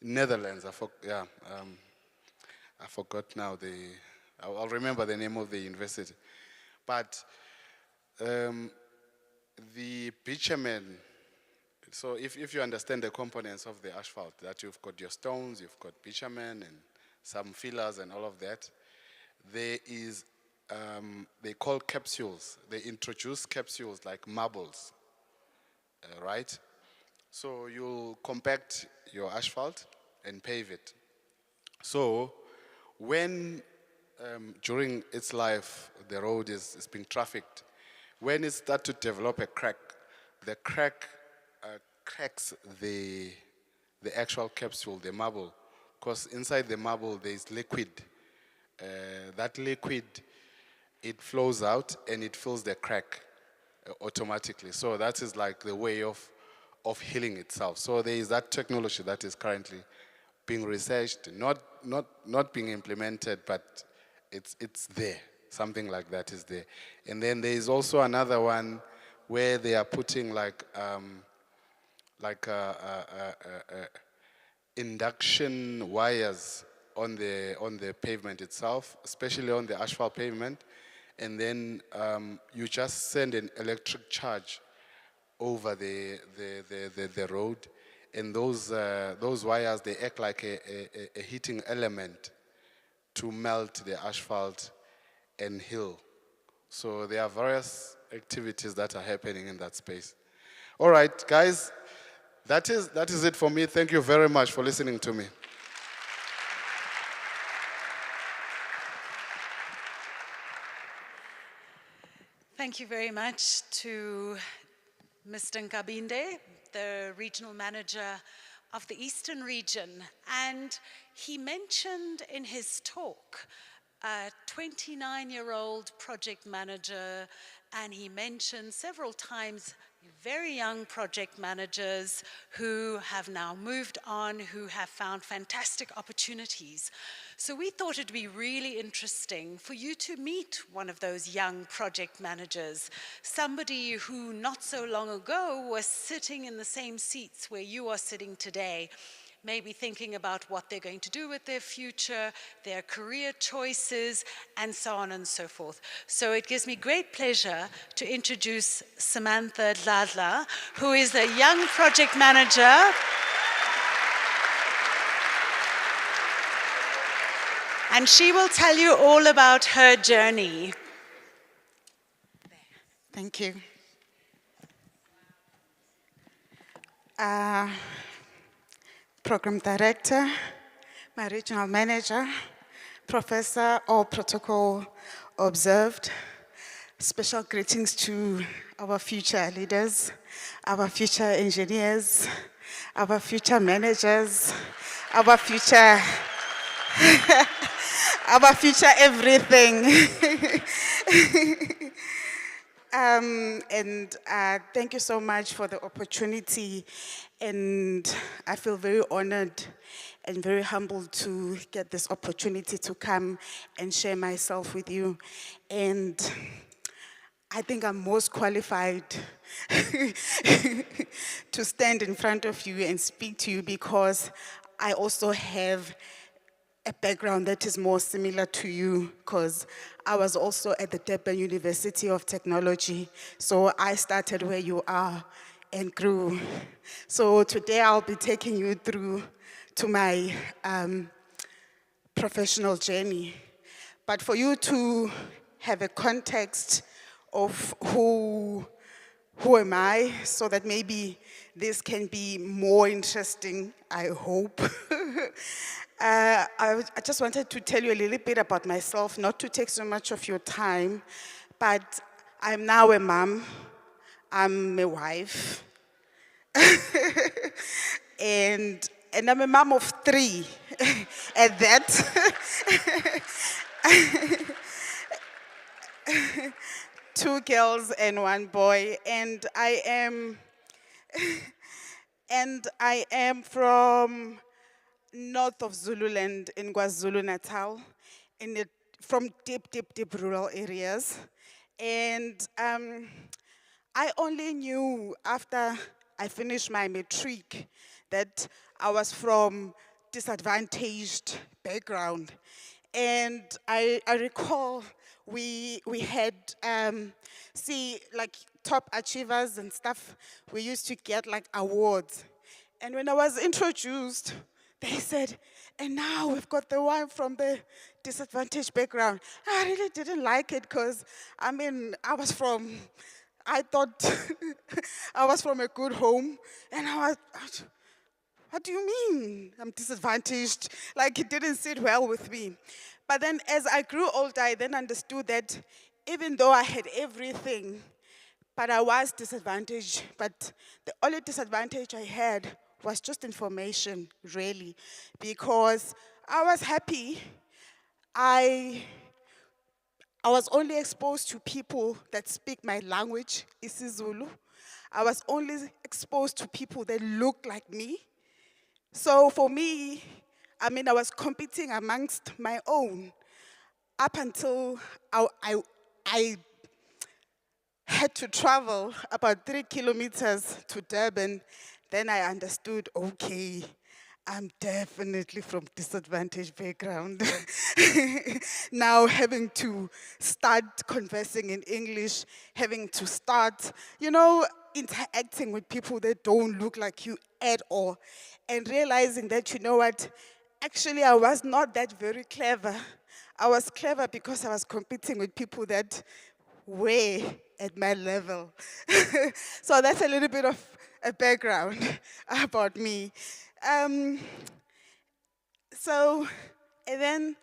Netherlands? I forgot now I'll remember the name of the university. But the bitumen, so if you understand the components of the asphalt, that you've got your stones, you've got bitumen and some fillers and all of that, there is, they call capsules. They introduce capsules like marbles, right? So you'll compact your asphalt and pave it. So when during its life the road is being trafficked, when it starts to develop a crack, the crack cracks the actual capsule, the marble, because inside the marble there is liquid. That liquid, it flows out and it fills the crack automatically. So that is like the way of healing itself. So there is that technology that is currently being researched, not being implemented, but it's there. Something like that is there. And then there is also another one where they are putting like induction wires on the pavement itself, especially on the asphalt pavement, and then you just send an electric charge over the road, and those wires, they act like a heating element to melt the asphalt and heal. So there are various activities that are happening in that space. All right, guys, that is it for me. Thank you very much for listening to me. Thank you very much to Mr. Nkabinde, the regional manager of the Eastern region, and he mentioned in his talk a 29-year-old project manager, and he mentioned several times very young project managers who have now moved on, who have found fantastic opportunities. So we thought it'd be really interesting for you to meet one of those young project managers, somebody who not so long ago was sitting in the same seats where you are sitting today, maybe thinking about what they're going to do with their future, their career choices, and so on and so forth. So it gives me great pleasure to introduce Samantha Dladla, who is a young project manager. And she will tell you all about her journey. Thank you. Program Director, my regional manager, Professor, all protocol observed. Special greetings to our future leaders, our future engineers, our future managers, our future, our future everything. Thank you so much for the opportunity, and I feel very honored and very humbled to get this opportunity to come and share myself with you. And I think I'm most qualified to stand in front of you and speak to you because I also have a background that is more similar to you, because I was also at the Durban University of Technology. So I started where you are and grew. So today I'll be taking you through to my professional journey. But for you to have a context of who am I, so that maybe this can be more interesting, I hope. I just wanted to tell you a little bit about myself, not to take so much of your time, but I'm now a mom, I'm a wife, and I'm a mom of 3 at that. 2 girls and 1 boy, and I am from north of Zululand in KwaZulu-Natal, from deep rural areas. And I only knew after I finished my matric that I was from disadvantaged background. And I recall we had, like top achievers and stuff, we used to get like awards. And when I was introduced, they said, and now we've got the one from the disadvantaged background. I really didn't like it because, I thought I was from a good home. And I was, what do you mean I'm disadvantaged? Like, it didn't sit well with me. But then as I grew older, I then understood that even though I had everything, but I was disadvantaged. But the only disadvantage I had was just information, really, because I was happy. I was only exposed to people that speak my language, isiZulu. I was only exposed to people that look like me. So for me, I was competing amongst my own up until I had to travel about 3 kilometers to Durban. Then I understood, okay, I'm definitely from disadvantaged background. Now having to start conversing in English, having to start, interacting with people that don't look like you at all, and realizing that, you know what, actually I was not that very clever. I was clever because I was competing with people that were at my level. So that's a little bit of a background about me. And then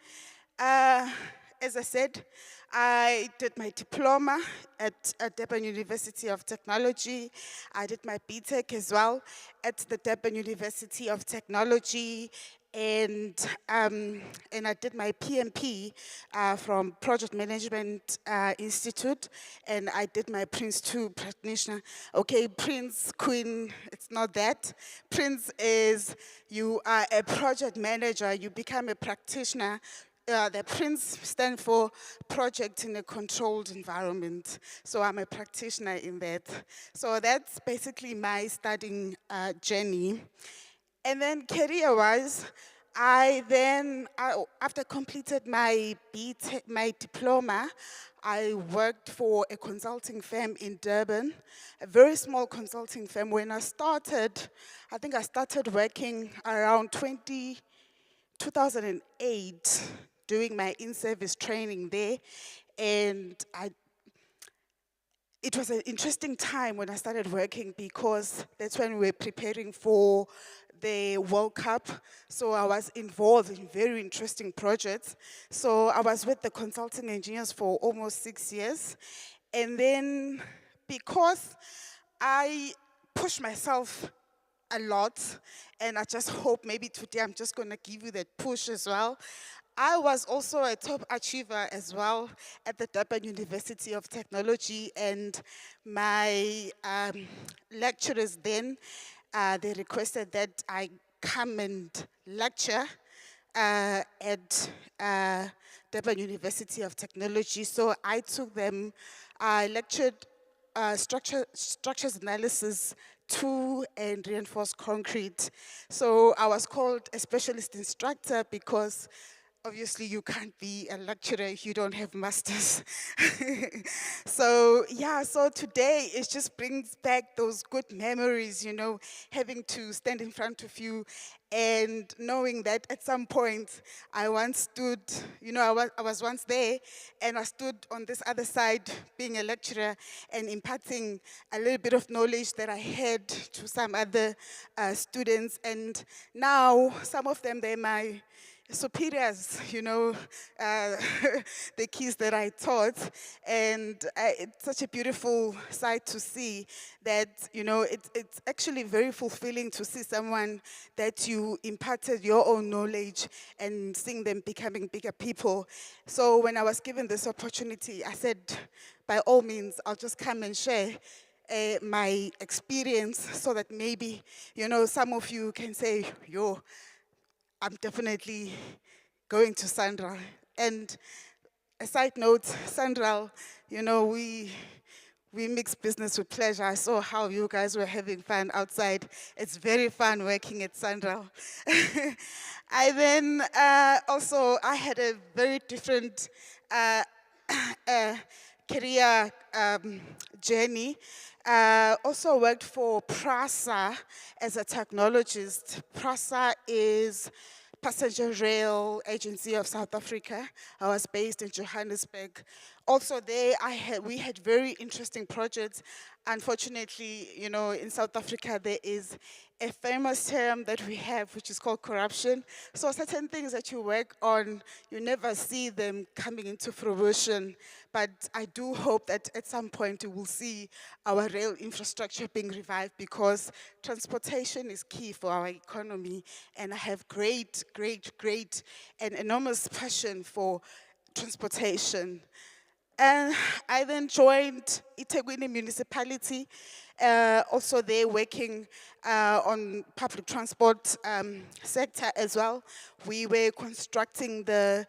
as I said, I did my diploma at Durban University of Technology. I did my BTech as well at the Durban University of Technology. And I did my PMP from Project Management Institute, and I did my Prince 2 practitioner. Okay, Prince, Queen, it's not that. Prince is you are a project manager, you become a practitioner. The Prince stand for project in a controlled environment. So I'm a practitioner in that. So that's basically my studying journey. And then career-wise, after completed my my diploma, I worked for a consulting firm in Durban, a very small consulting firm. When I started, I think I started working around 2008, doing my in-service training there. And it was an interesting time when I started working because that's when we were preparing for the World Cup. So I was involved in very interesting projects. So I was with the consulting engineers for almost 6 years. And then because I pushed myself a lot, and I just hope maybe today I'm just gonna give you that push as well. I was also a top achiever as well at the Durban University of Technology, and my lecturers then, they requested that I come and lecture at Durban University of Technology. So I took them, I lectured structures analysis 2 and reinforced concrete. So I was called a specialist instructor because obviously you can't be a lecturer if you don't have masters. So yeah, so today it just brings back those good memories, you know, having to stand in front of you and knowing that at some point I once stood, you know, I was once there and I stood on this other side being a lecturer and imparting a little bit of knowledge that I had to some other students. And now some of them, they're my superiors, you know, the kids that I taught. And it's such a beautiful sight to see that, you know, it's actually very fulfilling to see someone that you imparted your own knowledge and seeing them becoming bigger people. So when I was given this opportunity, I said, by all means, I'll just come and share my experience so that maybe, you know, some of you can say, yo, I'm definitely going to SANRAL. And a side note, SANRAL, you know, we mix business with pleasure. I saw how you guys were having fun outside. It's very fun working at SANRAL. I then also, I had a very different career journey. Also worked for PRASA as a technologist. PRASA is Passenger Rail Agency of South Africa. I was based in Johannesburg. Also there, we had very interesting projects. Unfortunately, you know, in South Africa, there is a famous term that we have, which is called corruption. So certain things that you work on, you never see them coming into fruition. But I do hope that at some point we will see our rail infrastructure being revived because transportation is key for our economy. And I have great and enormous passion for transportation. And I then joined eThekwini Municipality, also there working on public transport sector as well. We were constructing the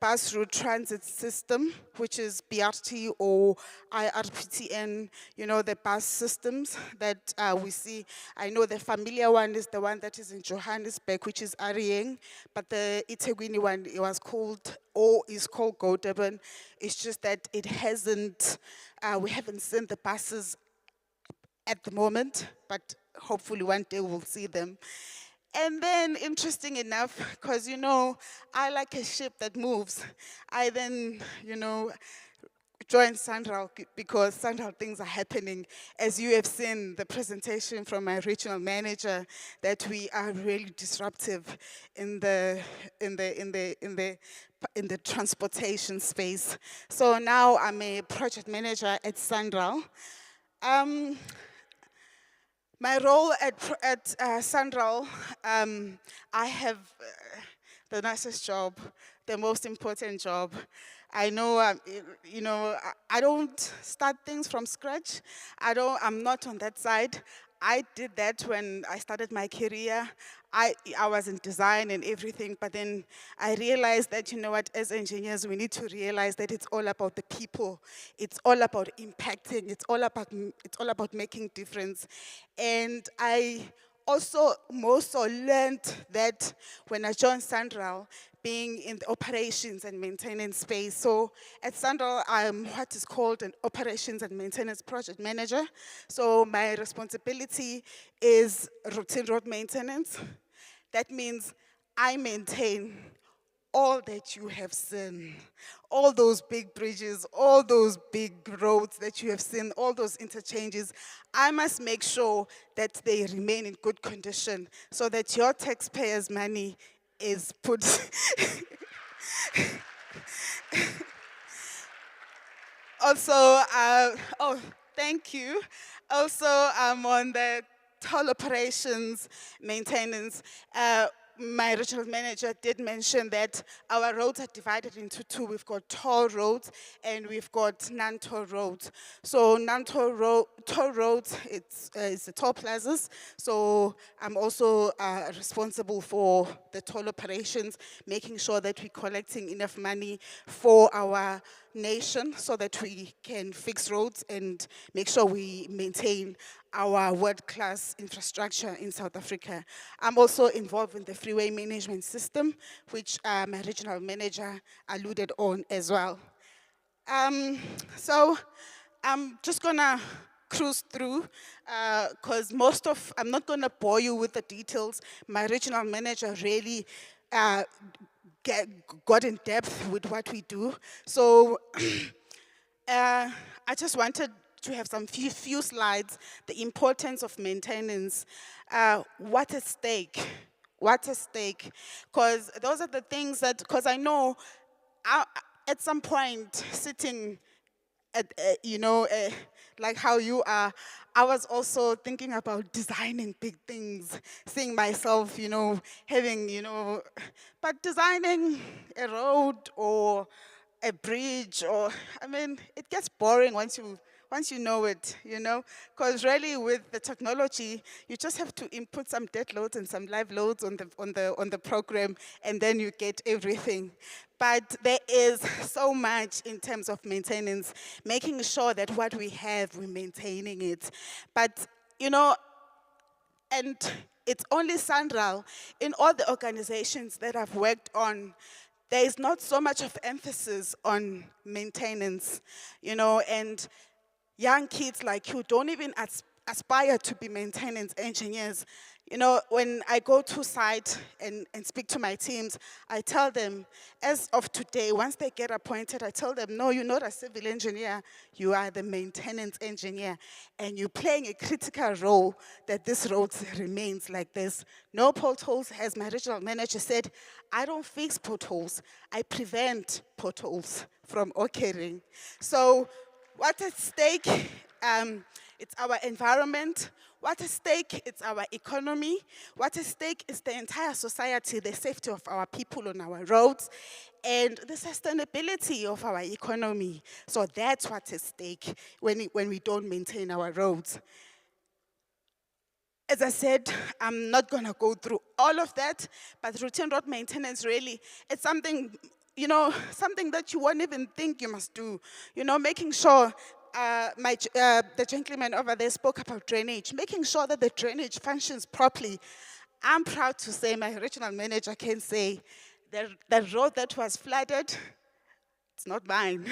bus route transit system, which is BRT or IRPTN, you know, the bus systems that we see. I know the familiar one is the one that is in Johannesburg, which is Arieng, but the eThekwini one, it was called, or is called Go Durban. It's just that it hasn't, we haven't seen the buses at the moment, but hopefully one day we'll see them. And then, interesting enough, because, you know, I like a ship that moves. I then, you know, joined SANRAL because SANRAL things are happening. As you have seen the presentation from my regional manager, that we are really disruptive in the transportation space. So now I'm a project manager at SANRAL. My role at SANRAL, I have the nicest job, the most important job. I know, I don't start things from scratch. I'm not on that side. I did that when I started my career. I was in design and everything, but then I realized that, you know what, as engineers, we need to realize that it's all about the people. It's all about impacting. It's all about making difference. And I also learned that when I joined SANRAL, being in the operations and maintenance space. So at SANRAL, I'm what is called an operations and maintenance project manager. So my responsibility is routine road maintenance. That means I maintain all that you have seen, all those big bridges, all those big roads that you have seen, all those interchanges. I must make sure that they remain in good condition so that your taxpayers' money is put. Also, thank you. Also, I'm on the toll operations maintenance. My regional manager did mention that our roads are divided into two. We've got toll roads and we've got non-toll roads. So toll roads, it's the toll plazas. So I'm also responsible for the toll operations, making sure that we're collecting enough money for our nation so that we can fix roads and make sure we maintain our world-class infrastructure in South Africa. I'm also involved in the freeway management system, which my regional manager alluded on as well. So I'm just gonna cruise through, because I'm not gonna bore you with the details. My regional manager really got in depth with what we do. So I just wanted to have some few slides, the importance of maintenance, what at stake, because those are the things that, because I know at some point sitting at, like how you are, I was also thinking about designing big things, seeing myself, having, but designing a road or a bridge it gets boring once you know it, because really with the technology, you just have to input some dead loads and some live loads on the program, and then you get everything. But there is so much in terms of maintenance, making sure that what we have, we're maintaining it. But, and it's only SANRAL, in all the organizations that I've worked on, there is not so much of emphasis on maintenance, and young kids like you don't even aspire to be maintenance engineers. When I go to site and speak to my teams, I tell them, as of today, once they get appointed, I tell them, no, you're not a civil engineer, you are the maintenance engineer, and you're playing a critical role that this road remains like this. No potholes, as my regional manager said, I don't fix potholes, I prevent potholes from occurring. So what's at stake? It's our environment. What's at stake? It's our economy. What's at stake is the entire society, the safety of our people on our roads, and the sustainability of our economy. So that's what's at stake when we don't maintain our roads. As I said, I'm not going to go through all of that, but routine road maintenance really, it's something, something that you won't even think you must do. Making sure the gentleman over there spoke about drainage, making sure that the drainage functions properly. I'm proud to say, my regional manager can say, the road that was flooded, it's not mine.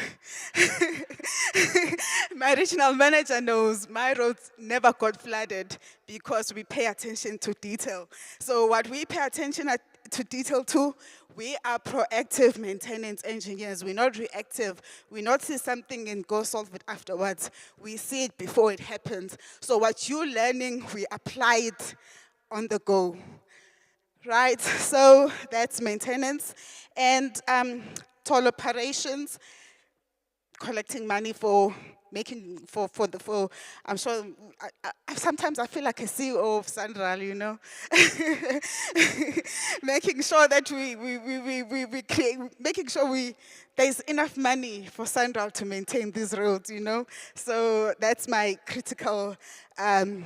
My regional manager knows my roads never got flooded because we pay attention to detail. So what we pay attention to detail too. We are proactive maintenance engineers. We're not reactive. We not see something and go solve it afterwards. We see it before it happens. So what you're learning, we apply it on the go. Right, so that's maintenance. And toll operations, collecting money for I'm sure, sometimes I feel like a CEO of SANRAL, you know. Making sure that we create, making sure there's enough money for SANRAL to maintain these roads, you know. So that's my critical, and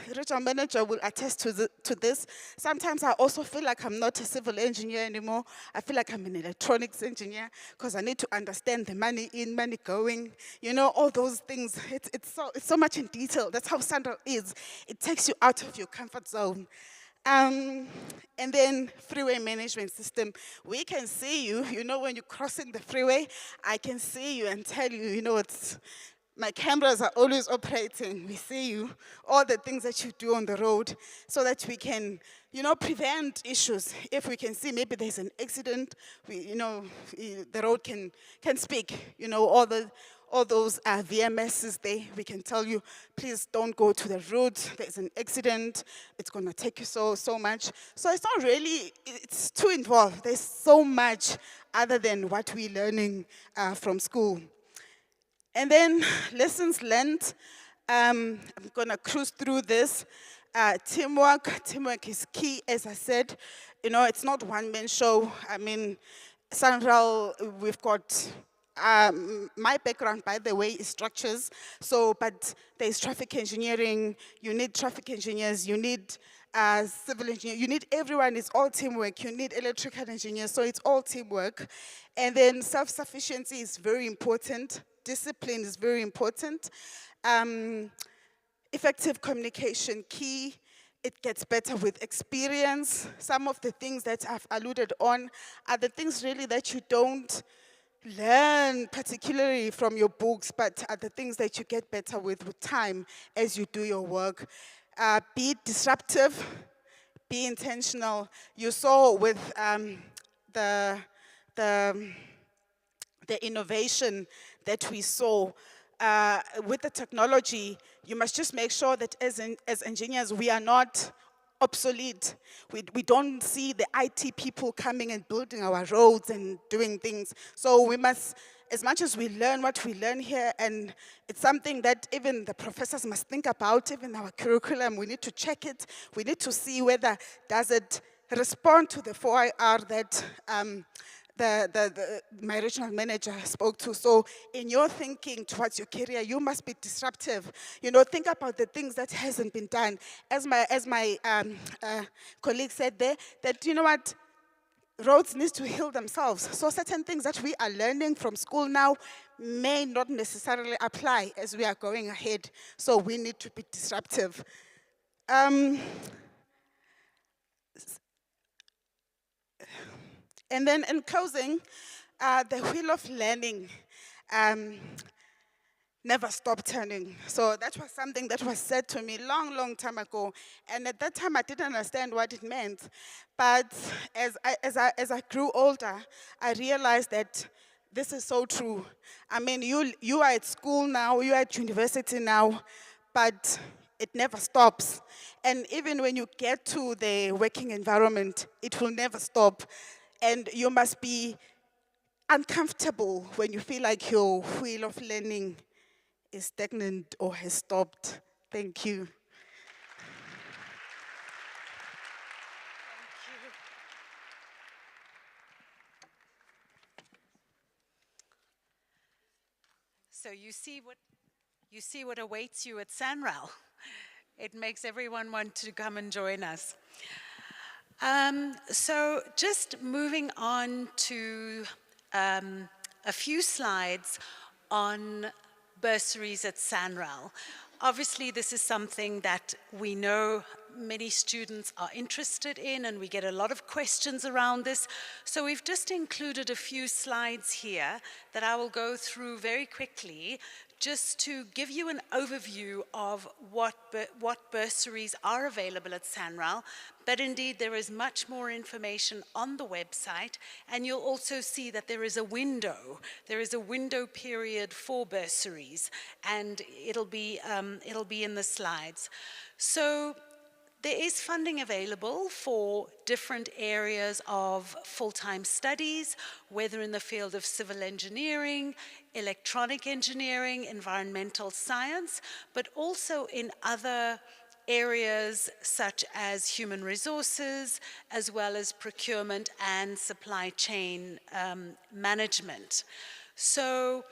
regional manager will attest to this. Sometimes I also feel like I'm not a civil engineer anymore. I feel like I'm an electronics engineer because I need to understand the money in, money going, you know, all those things. It's so much in detail. That's how SANRAL is. It takes you out of your comfort zone. And then freeway management system. We can see you, you know, when you're crossing the freeway, I can see you and tell you, you know, my cameras are always operating. We see you, all the things that you do on the road so that we can, you know, prevent issues. If we can see maybe there's an accident, the road can speak, you know, all those VMSs there, we can tell you, please don't go to the route, there's an accident, it's gonna take you so much. So it's not really, it's too involved. There's so much other than what we're learning from school. And then lessons learned, I'm gonna cruise through this. Teamwork is key, as I said. You know, it's not one-man show. I mean, SANRAL, we've got, my background, by the way, is structures. So, but there's traffic engineering, you need traffic engineers, you need civil engineer, you need everyone, it's all teamwork. You need electrical engineers, so it's all teamwork. And then self-sufficiency is very important. Discipline is very important. Effective communication, key. It gets better with experience. Some of the things that I've alluded on are the things really that you don't learn particularly from your books, but are the things that you get better with time as you do your work. Be disruptive, be intentional. You saw with the innovation that we saw with the technology, you must just make sure that as engineers, we are not obsolete. We don't see the IT people coming and building our roads and doing things. So we must, as much as we learn what we learn here, and it's something that even the professors must think about, even our curriculum, we need to check it. We need to see whether does it respond to the 4IR that my regional manager spoke to. So in your thinking towards your career, you must be disruptive. You know, think about the things that hasn't been done. As my colleague said there, that, you know what, roads need to heal themselves. So certain things that we are learning from school now may not necessarily apply as we are going ahead. So we need to be disruptive. And then in closing, the wheel of learning never stop turning. So that was something that was said to me long time ago. And at that time, I didn't understand what it meant. But as I grew older, I realized that this is so true. I mean, you are at school now, you are at university now, but it never stops. And even when you get to the working environment, it will never stop. And you must be uncomfortable when you feel like your wheel of learning is stagnant or has stopped. Thank you. So you see what awaits you at SANRAL. It makes everyone want to come and join us. So just moving on to a few slides on bursaries at SANRAL. Obviously, this is something that we know many students are interested in, and we get a lot of questions around this. So we've just included a few slides here that I will go through very quickly just to give you an overview of what bursaries are available at SANRAL, but indeed there is much more information on the website, and you'll also see that there is a window. There is a window period for bursaries, and it'll be in the slides. So there is funding available for different areas of full-time studies, whether in the field of civil engineering, electronic engineering, environmental science, but also in other areas such as human resources, as well as procurement and supply chain management. So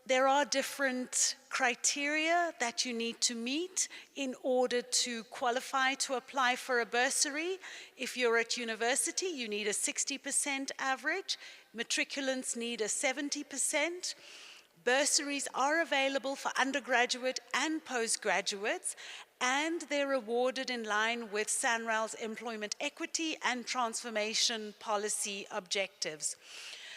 there are different criteria that you need to meet in order to qualify to apply for a bursary. If you're at university, you need a 60% average. Matriculants need a 70%. Bursaries are available for undergraduate and postgraduates, and they're awarded in line with SANRAL's employment equity and transformation policy objectives.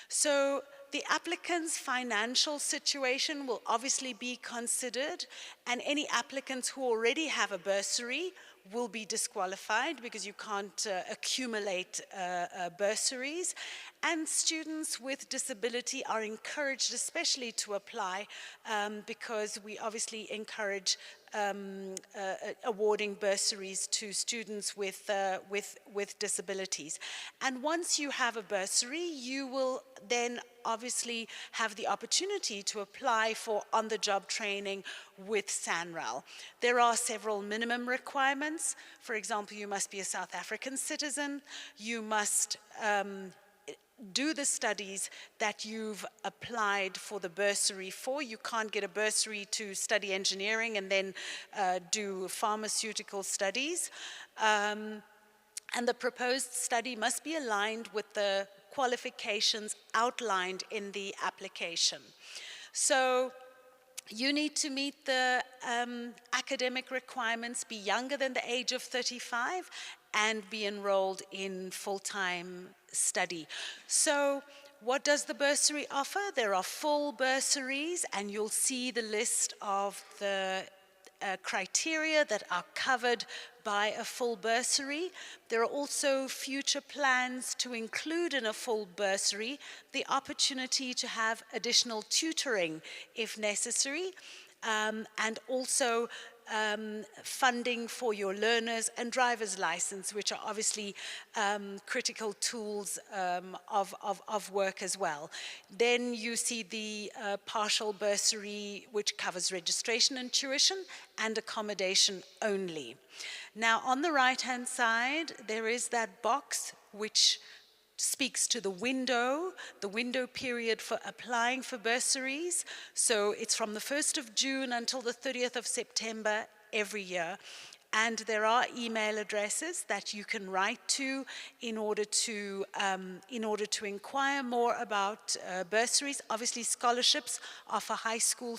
So the applicant's financial situation will obviously be considered, and any applicants who already have a bursary will be disqualified because you can't accumulate bursaries. And students with disability are encouraged especially to apply because we obviously encourage awarding bursaries to students with disabilities. And once you have a bursary, you will then obviously have the opportunity to apply for on-the-job training with SANRAL. There are several minimum requirements. For example, you must be a South African citizen. You must do the studies that you've applied for the bursary for. You can't get a bursary to study engineering and then do pharmaceutical studies. And the proposed study must be aligned with the qualifications outlined in the application. So you need to meet the academic requirements, be younger than the age of 35, and be enrolled in full-time study. So what does the bursary offer? There are full bursaries, and you'll see the list of the criteria that are covered by a full bursary. There are also future plans to include in a full bursary the opportunity to have additional tutoring if necessary, and also funding for your learners and driver's license, which are obviously critical tools of work as well. Then you see the partial bursary, which covers registration and tuition and accommodation only. Now, on the right-hand side, there is that box which speaks to the window period for applying for bursaries. So it's from the 1st of June until the 30th of September every year. And there are email addresses that you can write to in order to inquire more about bursaries. Obviously, scholarships are for high school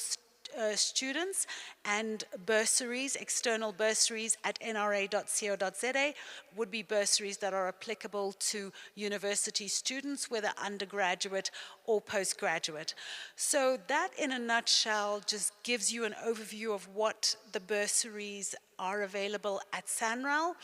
students, and bursaries, external bursaries at nra.co.za would be bursaries that are applicable to university students, whether undergraduate or postgraduate. So that, in a nutshell, just gives you an overview of what the bursaries are available at SANRAL.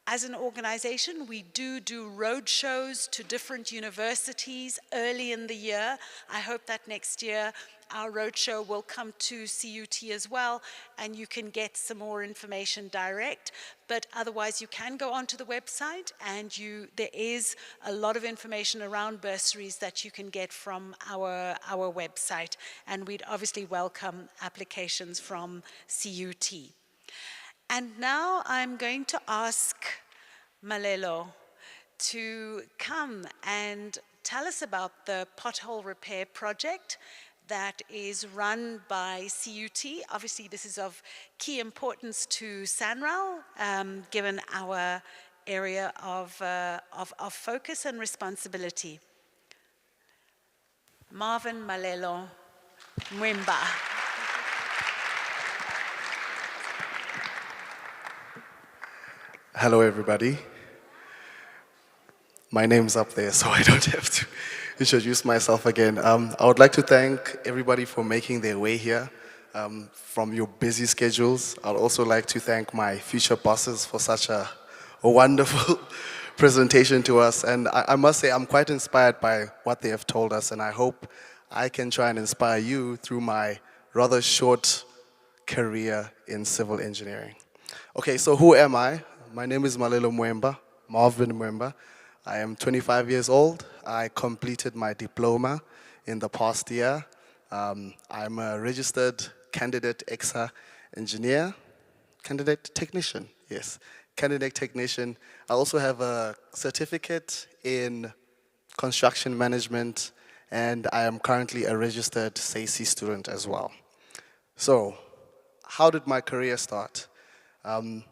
As an organization, we do road shows to different universities early in the year. I hope that next year our roadshow will come to CUT as well, and you can get some more information direct. But otherwise, you can go onto the website, and there is a lot of information around bursaries that you can get from our website. And we'd obviously welcome applications from CUT. And now I'm going to ask Malelo to come and tell us about the pothole repair project that is run by CUT. Obviously, this is of key importance to SANRAL, given our area of focus and responsibility. Marvin Malelo Mwemba. Hello, everybody. My name's up there, so I don't have to introduce myself again. I would like to thank everybody for making their way here from your busy schedules. I'd also like to thank my future bosses for such a wonderful presentation to us. And I must say, I'm quite inspired by what they have told us, and I hope I can try and inspire you through my rather short career in civil engineering. Okay, so who am I? My name is Malelo Mwemba, Marvin Mwemba. I am 25 years old. I completed my diploma in the past year. I'm a registered candidate EXA engineer, candidate technician, yes, candidate technician. I also have a certificate in construction management, and I am currently a registered SACE student as well. So, how did my career start? In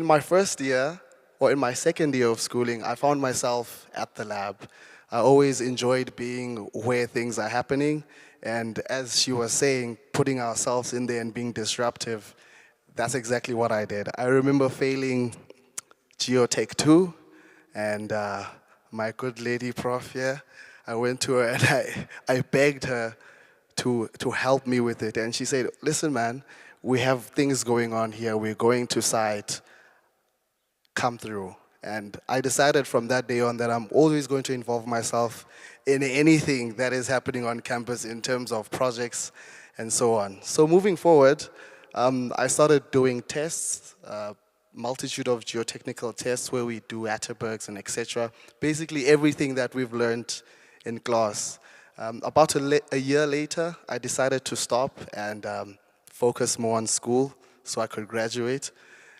my first year, or in my second year of schooling, I found myself at the lab. I always enjoyed being where things are happening, and as she was saying, putting ourselves in there and being disruptive, that's exactly what I did. I remember failing Geotech 2, and my good lady prof here, I went to her and I begged her to help me with it. And she said, listen, man, we have things going on here. We're going to site. Come through. And I decided from that day on that I'm always going to involve myself in anything that is happening on campus in terms of projects and so on. So moving forward, I started doing tests, multitude of geotechnical tests where we do Atterbergs and etc. Basically everything that we've learned in class. About a year later, I decided to stop and focus more on school so I could graduate.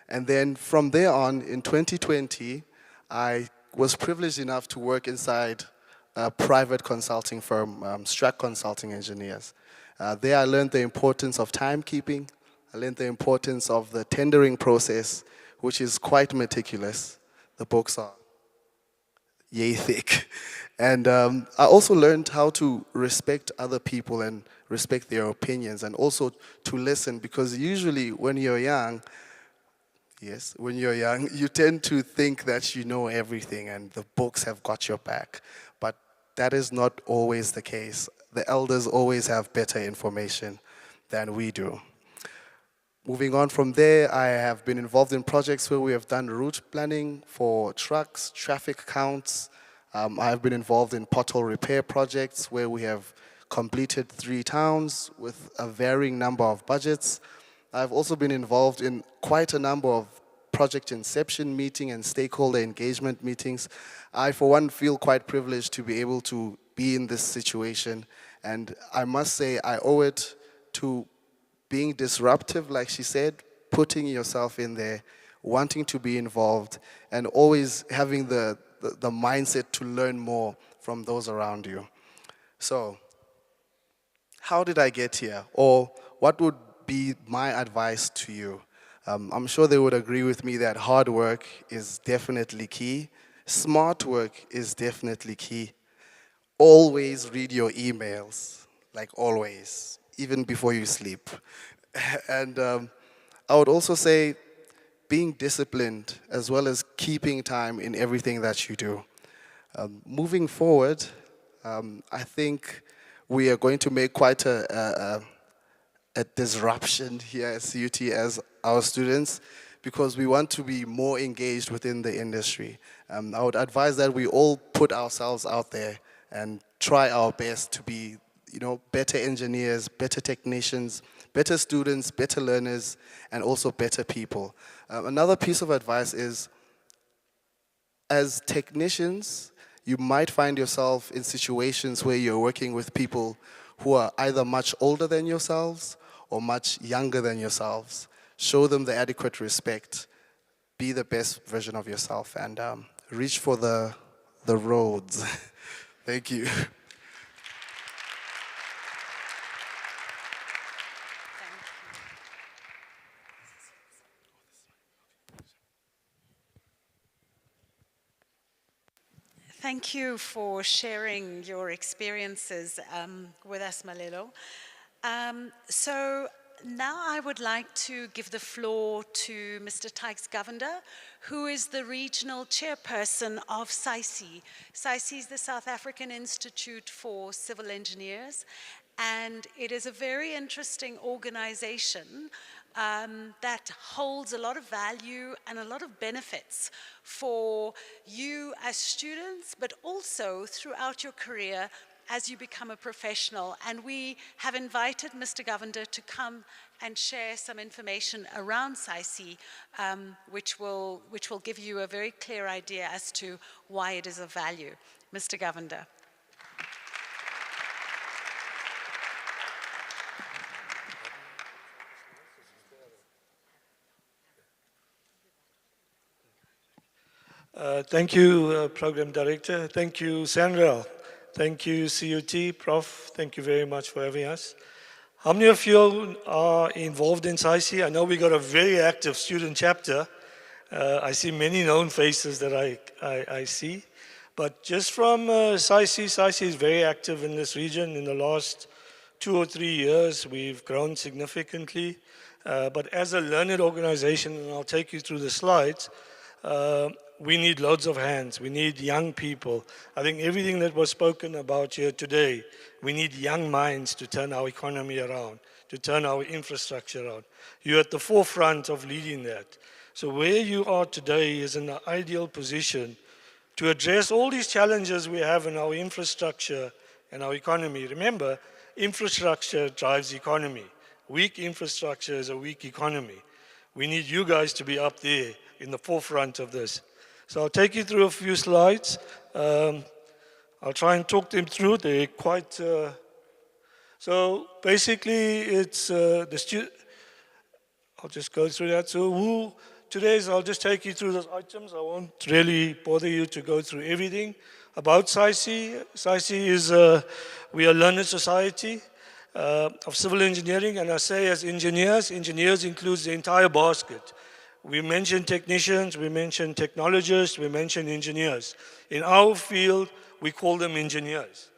And then from there on, in 2020, I was privileged enough to work inside a private consulting firm, Strack Consulting Engineers. There I learned the importance of timekeeping. I learned the importance of the tendering process, which is quite meticulous. The books are yay thick. And I also learned how to respect other people and respect their opinions, and also to listen, because usually when you're young, yes, when you're young, you tend to think that you know everything and the books have got your back. But that is not always the case. The elders always have better information than we do. Moving on from there, I have been involved in projects where we have done route planning for trucks, traffic counts. I have been involved in pothole repair projects where we have completed 3 towns with a varying number of budgets. I've also been involved in quite a number of project inception meeting and stakeholder engagement meetings. I, for one, feel quite privileged to be able to be in this situation. And I must say, I owe it to being disruptive, like she said, putting yourself in there, wanting to be involved, and always having the mindset to learn more from those around you. So, how did I get here? Or what would be my advice to you? I'm sure they would agree with me that hard work is definitely key. Smart work is definitely key. Always read your emails, like always, even before you sleep. And I would also say being disciplined as well as keeping time in everything that you do. Moving forward, I think we are going to make quite a disruption here at CUT as our students, because we want to be more engaged within the industry. I would advise that we all put ourselves out there and try our best to be, better engineers, better technicians, better students, better learners, and also better people. Another piece of advice is, as technicians, you might find yourself in situations where you're working with people who are either much older than yourselves or much younger than yourselves. Show them the adequate respect. Be the best version of yourself, and reach for the roads. Thank you. Thank you for sharing your experiences with us, Malelo. So now I would like to give the floor to Mr. Tykes Govender, who is the regional chairperson of SAICI. SAICI is the South African Institute for Civil Engineers, and it is a very interesting organization that holds a lot of value and a lot of benefits for you as students, but also throughout your career as you become a professional. And we have invited Mr. Govender to come and share some information around SAICI, which will give you a very clear idea as to why it is of value. Mr. Govender. Thank you, Program Director. Thank you, SANRAL. Thank you, CUT, Prof. Thank you very much for having us. How many of you are involved in SAICI? I know we got a very active student chapter. I see many known faces that I see. But just from SAICI, SAICI is very active in this region. In the last 2 or 3 years, we've grown significantly. But as a learned organization, and I'll take you through the slides, we need loads of hands. We need young people. I think everything that was spoken about here today, we need young minds to turn our economy around, to turn our infrastructure around. You're at the forefront of leading that. So where you are today is in an ideal position to address all these challenges we have in our infrastructure and our economy. Remember, infrastructure drives economy. Weak infrastructure is a weak economy. We need you guys to be up there in the forefront of this. So I'll take you through a few slides. I'll try and talk them through. They're quite... so basically, it's the student... I'll just go through that. So I'll just take you through those items. I won't really bother you to go through everything. About SAICI, SAICI is, we are a learned society of civil engineering, and I say as engineers includes the entire basket. We mention technicians, we mention technologists, we mention engineers. In our field, we call them engineers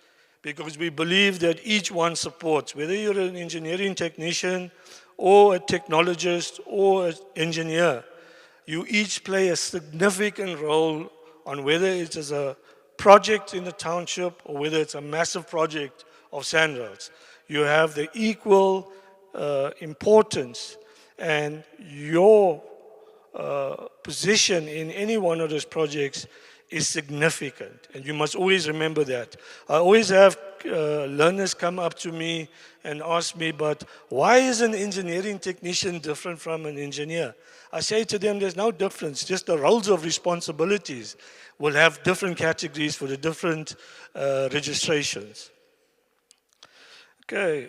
because we believe that each one supports, whether you're an engineering technician or a technologist or an engineer, you each play a significant role on whether it is a project in the township or whether it's a massive project of SANRAL's. You have the equal importance, and your position in any one of those projects is significant, and you must always remember that. I always have learners come up to me and ask me, but why is an engineering technician different from an engineer? I say to them, there's no difference, just the roles of responsibilities will have different categories for the different registrations. Okay.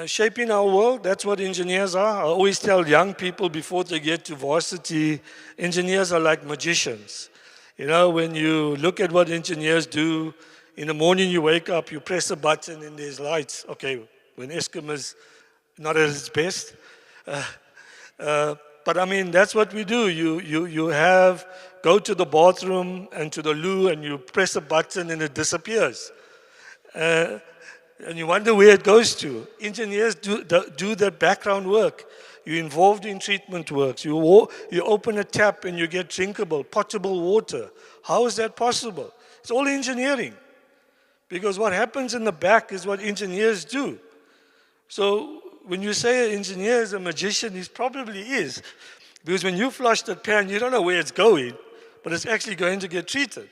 Shaping our world, that's what engineers are. I always tell young people before they get to varsity, engineers are like magicians. You know, when you look at what engineers do, in the morning you wake up, you press a button and there's lights. Okay, when Eskom is not at its best. But I mean, that's what we do. You go to the bathroom and to the loo and you press a button and it disappears. And you wonder where it goes to. Engineers do that background work. You're involved in treatment works. You open a tap and you get drinkable, potable water. How is that possible? It's all engineering. Because what happens in the back is what engineers do. So when you say an engineer is a magician, he probably is. Because when you flush that pan, you don't know where it's going, but it's actually going to get treated.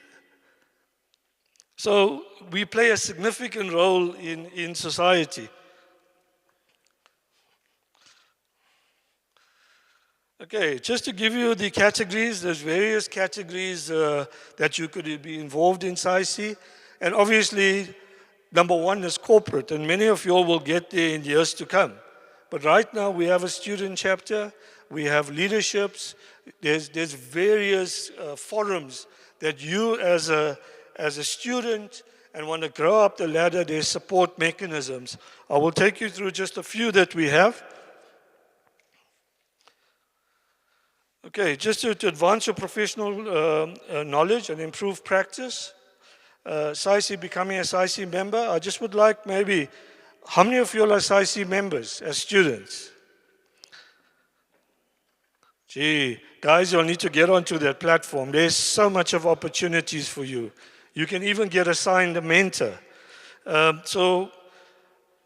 So we play a significant role in society. Okay, just to give you the categories, there's various categories that you could be involved in SAICI. And obviously, number one is corporate, and many of you all will get there in years to come. But right now, we have a student chapter, we have leaderships, there's various forums that you as a student and want to grow up the ladder, there's support mechanisms. I will take you through just a few that we have. Okay, just to advance your professional knowledge and improve practice, SAICI, becoming a SAICI member, I just would like maybe How many of you are SAIC members as students? Gee, guys, you'll need to get onto that platform. There's so much of opportunities for you. You can even get assigned a mentor. So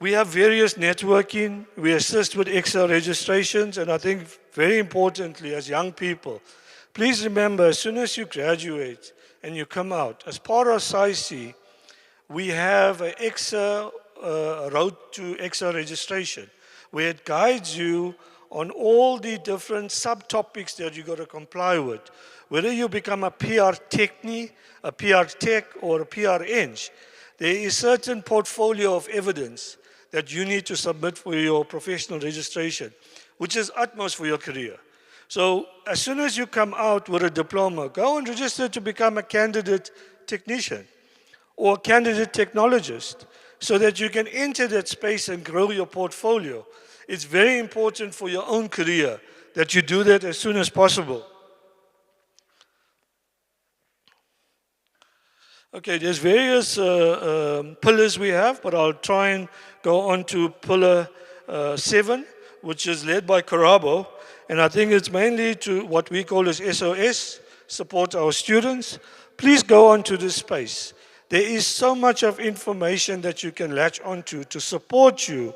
we have various networking. We assist with Excel registrations. And I think very importantly, as young people, please remember, as soon as you graduate and you come out, as part of SAIC, we have an Excel road to Excel registration, where it guides you on all the different subtopics that you got to comply with. Whether you become a PR technie, a PR tech, or a PR eng, there is certain portfolio of evidence that you need to submit for your professional registration, which is utmost for your career. So as soon as you come out with a diploma, go and register to become a candidate technician or a candidate technologist so that you can enter that space and grow your portfolio. It's very important for your own career that you do that as soon as possible. Okay, there's various pillars we have, but I'll try and go on to pillar 7, which is led by Karabo. And I think it's mainly to what we call as SOS, support our students. Please go onto this space. There is so much of information that you can latch onto to support you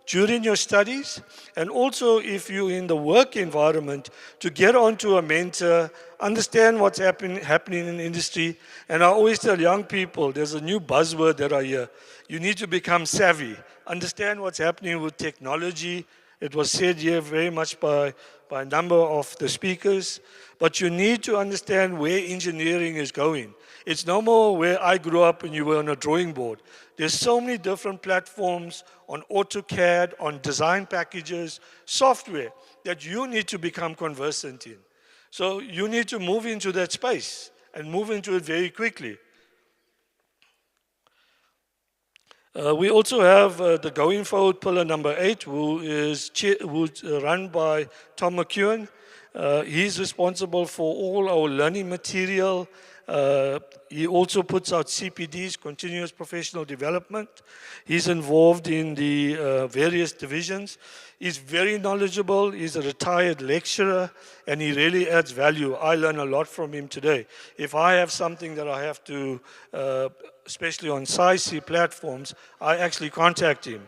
during your studies, and also if you're in the work environment, to get onto a mentor, understand what's happening in industry. And I always tell young people, there's a new buzzword that I hear. You need to become savvy, understand what's happening with technology. It was said here very much by a number of the speakers, but you need to understand where engineering is going. It's no more where I grew up and you were on a drawing board. There's so many different platforms on AutoCAD, on design packages, software that you need to become conversant in. So you need to move into that space and move into it very quickly. We also have the Going Forward pillar number 8, who's run by Tom McEwen. He's responsible for all our learning material. He also puts out CPDs, continuous professional development. He's involved in the various divisions. He's very knowledgeable. He's a retired lecturer, and he really adds value. I learn a lot from him today. If I have something that I have to, especially on SAIC platforms, I actually contact him.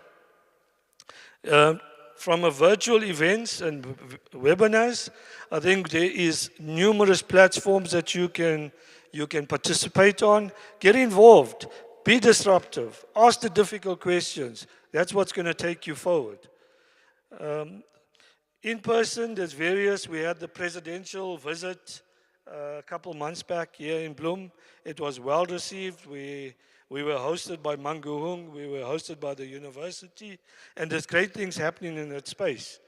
From a virtual events and webinars, I think there is numerous platforms that you can participate on. Get involved, be disruptive, ask the difficult questions. That's what's going to take you forward. In person, there's various. We had the presidential visit a couple months back here in Bloem. It was well received. We were hosted by Manguhung. We were hosted by the university. And there's great things happening in that space.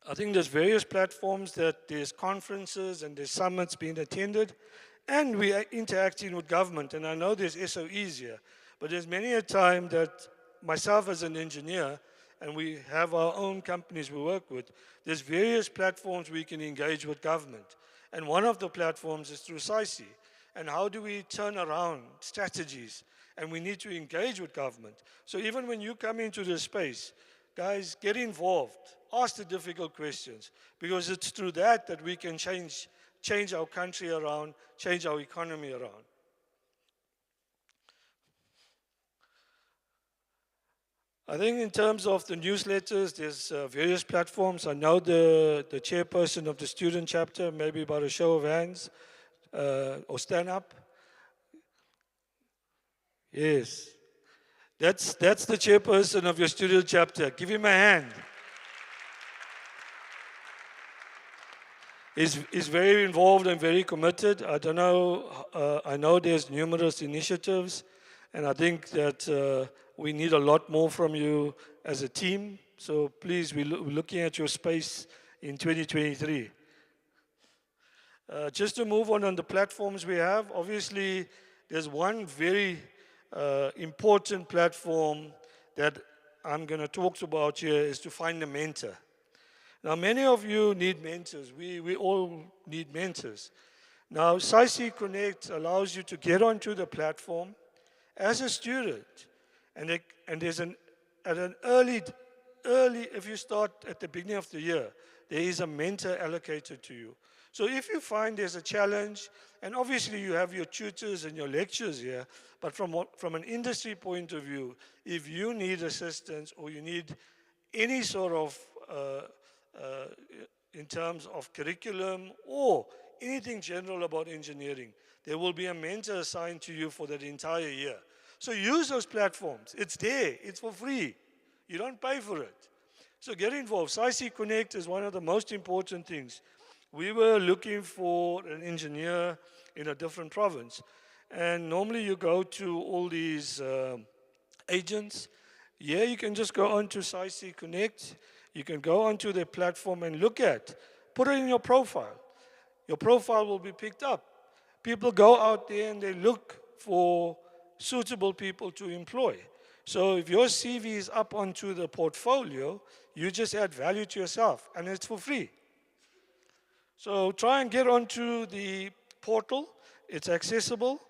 I think there's various platforms that there's conferences and there's summits being attended. And we are interacting with government. And I know there's SOEs here. But there's many a time that myself as an engineer, and we have our own companies we work with, there's various platforms we can engage with government. And one of the platforms is through SAIC. And how do we turn around strategies? And we need to engage with government. So even when you come into this space, guys, get involved. Ask the difficult questions. Because it's through that that we can change our country around, change our economy around. I think in terms of the newsletters, there's various platforms. I know the chairperson of the student chapter, maybe by a show of hands, or stand up. Yes. That's the chairperson of your student chapter. Give him a hand. He's very involved and very committed. I don't know, I know there's numerous initiatives, and I think that we need a lot more from you as a team. So please, we're looking at your space in 2023. Just to move on the platforms we have, obviously there's one very important platform that I'm going to talk about here is to find a mentor. Now, many of you need mentors. We all need mentors. Now, SAIC Connect allows you to get onto the platform as a student And there's at an early, if you start at the beginning of the year, there is a mentor allocated to you. So if you find there's a challenge, and obviously you have your tutors and your lectures here, but from an industry point of view, if you need assistance or you need any sort of, in terms of curriculum or anything general about engineering, there will be a mentor assigned to you for that entire year. So use those platforms. It's there. It's for free. You don't pay for it. So get involved. SAIC Connect is one of the most important things. We were looking for an engineer in a different province. And normally you go to all these agents. Yeah, you can just go onto SAIC Connect. You can go onto their platform and look at. Put it in your profile. Your profile will be picked up. People go out there and they look for suitable people to employ. So if your CV is up onto the portfolio, you just add value to yourself, and it's for free. So try and get onto the portal. It's accessible,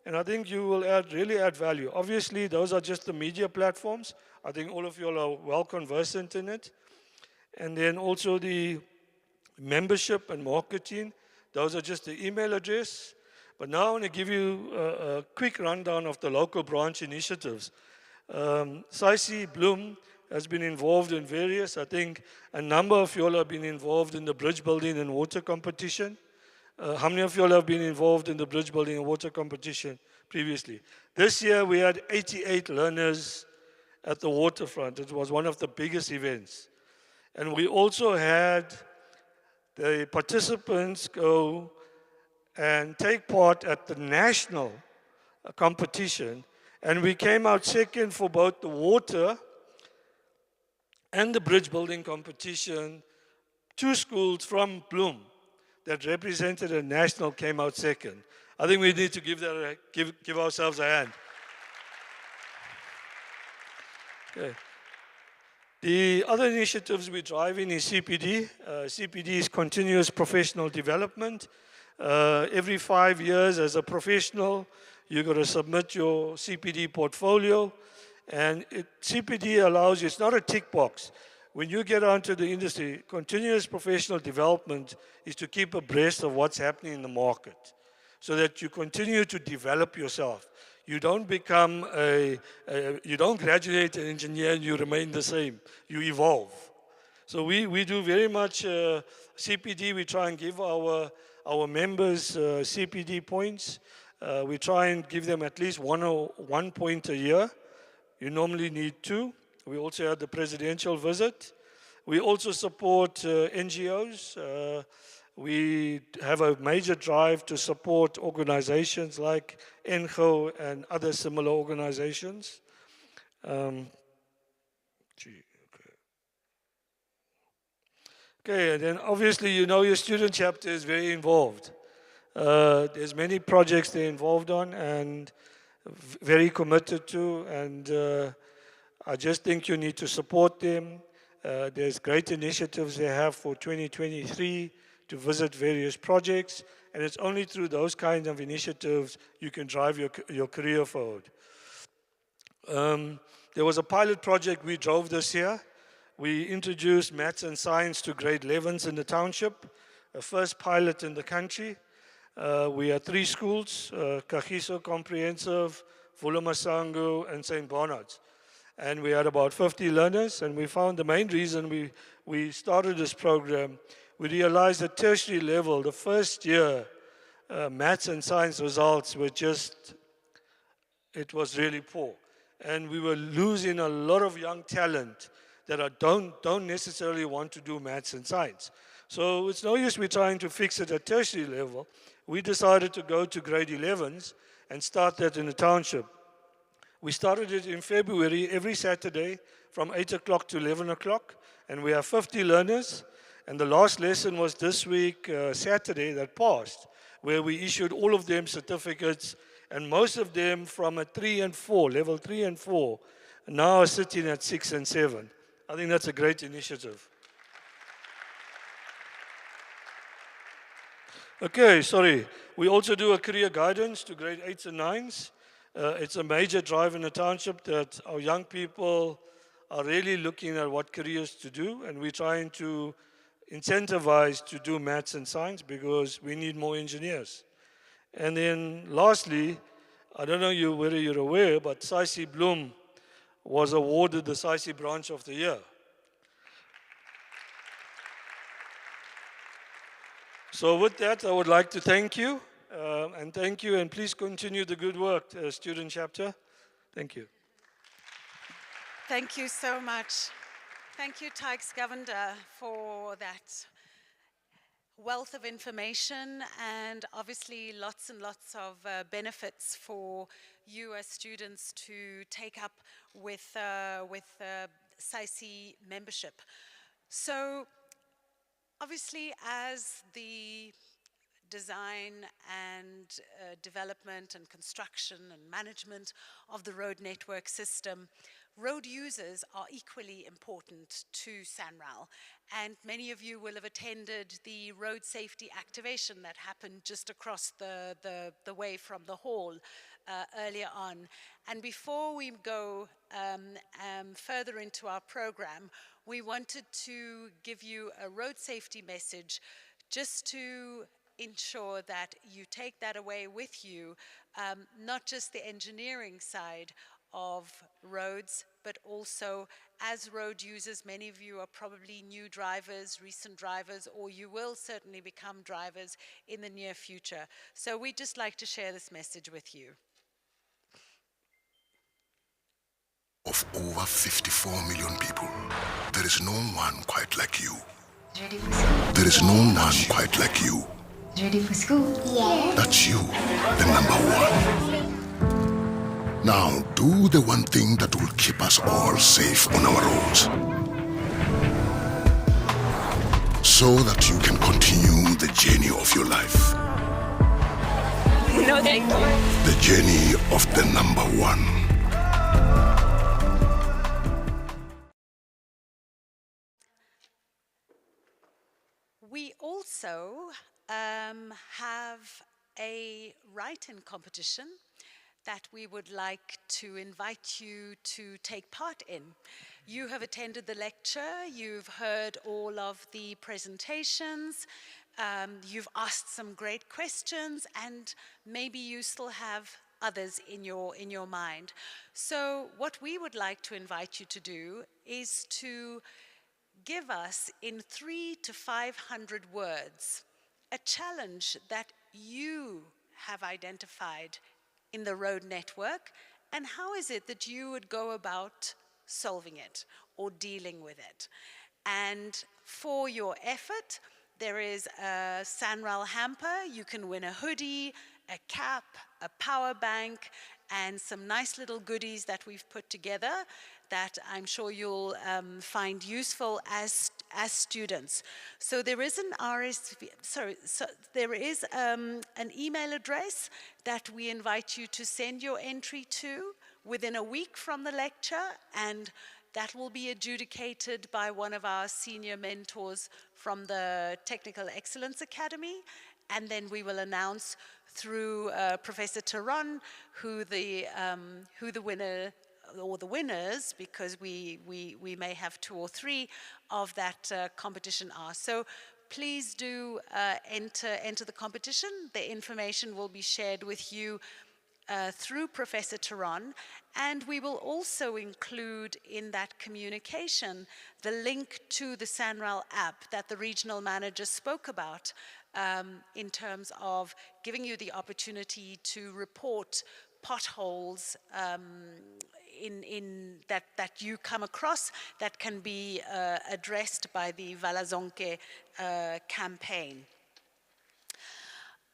and I think you will really add value. Obviously, those are just the media platforms. I think all of you all are well conversant in it. And then also the membership and marketing. Those are just the email address. But now I want to give you a quick rundown of the local branch initiatives. SAIC Bloom has been involved in various. I think a number of you all have been involved in the bridge building and water competition. How many of you all have been involved in the bridge building and water competition previously? This year we had 88 learners at the waterfront. It was one of the biggest events. And we also had the participants go and take part at the national competition. And we came out second for both the water and the bridge building competition. 2 schools from Bloom that represented a national came out second. I think we need to give ourselves a hand. Okay. The other initiatives we're driving is CPD. CPD is continuous professional development. Every 5 years as a professional, you've got to submit your CPD portfolio. And CPD allows you, it's not a tick box. When you get onto the industry, continuous professional development is to keep abreast of what's happening in the market so that you continue to develop yourself. You don't become you don't graduate an engineer and you remain the same. You evolve. So we do very much CPD. We try and give our members CPD points. We try and give them at least 1 point a year. You normally need 2. We also had the presidential visit. We also support NGOs. We have a major drive to support organizations like ENGO and other similar organizations. Okay, and then obviously you know your student chapter is very involved. There's many projects they're involved on and very committed to, and I just think you need to support them. There's great initiatives they have for 2023 to visit various projects, and it's only through those kinds of initiatives you can drive your career forward. There was a pilot project we drove this year. We introduced maths and science to grade 11s in the township, a first pilot in the country. We had 3 schools, Kagiso Comprehensive, Vulumasango, and St. Bernard's. And we had about 50 learners, and we found the main reason we started this program, we realized at tertiary level, the first year, maths and science results were just, it was really poor. And we were losing a lot of young talent that don't necessarily want to do maths and science. So it's no use we're trying to fix it at tertiary level. We decided to go to grade 11s and start that in the township. We started it in February, every Saturday from 8 o'clock to 11 o'clock, and we have 50 learners. And the last lesson was this week, Saturday, that passed, where we issued all of them certificates, and most of them from a 3 and 4, level 3 and 4, now are sitting at 6 and 7. I think that's a great initiative. Okay, sorry. We also do a career guidance to grade 8s and 9s. It's a major drive in the township that our young people are really looking at what careers to do, and we're trying to incentivize to do maths and science because we need more engineers. And then lastly, I don't know whether you're aware, but SAICI Bloom was awarded the SAICI Branch of the Year. So with that, I would like to thank you, and please continue the good work, student chapter. Thank you. Thank you so much. Thank you, Tykes Governor, for that wealth of information and obviously lots and lots of benefits for you as students to take up with SAICI membership. So obviously as the design and development and construction and management of the road network system, road users are equally important to SANRAL. And many of you will have attended the road safety activation that happened just across the way from the hall earlier on. And before we go further into our program, we wanted to give you a road safety message just to ensure that you take that away with you, not just the engineering side of roads, but also as road users, many of you are probably new drivers, recent drivers, or you will certainly become drivers in the near future. So we'd just like to share this message with you. Of over 54 million people, there is no one quite like you. There is no one quite like you. Ready for school? Yeah. That's you, the number one. Now, do the one thing that will keep us all safe on our roads. So that you can continue the journey of your life. No, thank you. The journey of the number one. We also have a write-in competition that we would like to invite you to take part in. You have attended the lecture, you've heard all of the presentations, you've asked some great questions, and maybe you still have others in your mind. So what we would like to invite you to do is to give us in 300 to 500 words a challenge that you have identified in the road network, and how is it that you would go about solving it or dealing with it. And for your effort, there is a SANRAL hamper. You can win a hoodie, a cap, a power bank, and some nice little goodies that we've put together that I'm sure you'll find useful as students. So there is an there is an email address that we invite you to send your entry to within a week from the lecture, and that will be adjudicated by one of our senior mentors from the Technical Excellence Academy, and then we will announce through Professor Taron who the winner or the winners, because we may have 2 or 3 of that competition are. So please do enter the competition. The information will be shared with you through Professor Taron, and we will also include in that communication the link to the SANRAL app that the regional manager spoke about in terms of giving you the opportunity to report potholes that you come across that can be addressed by the Valazonke campaign.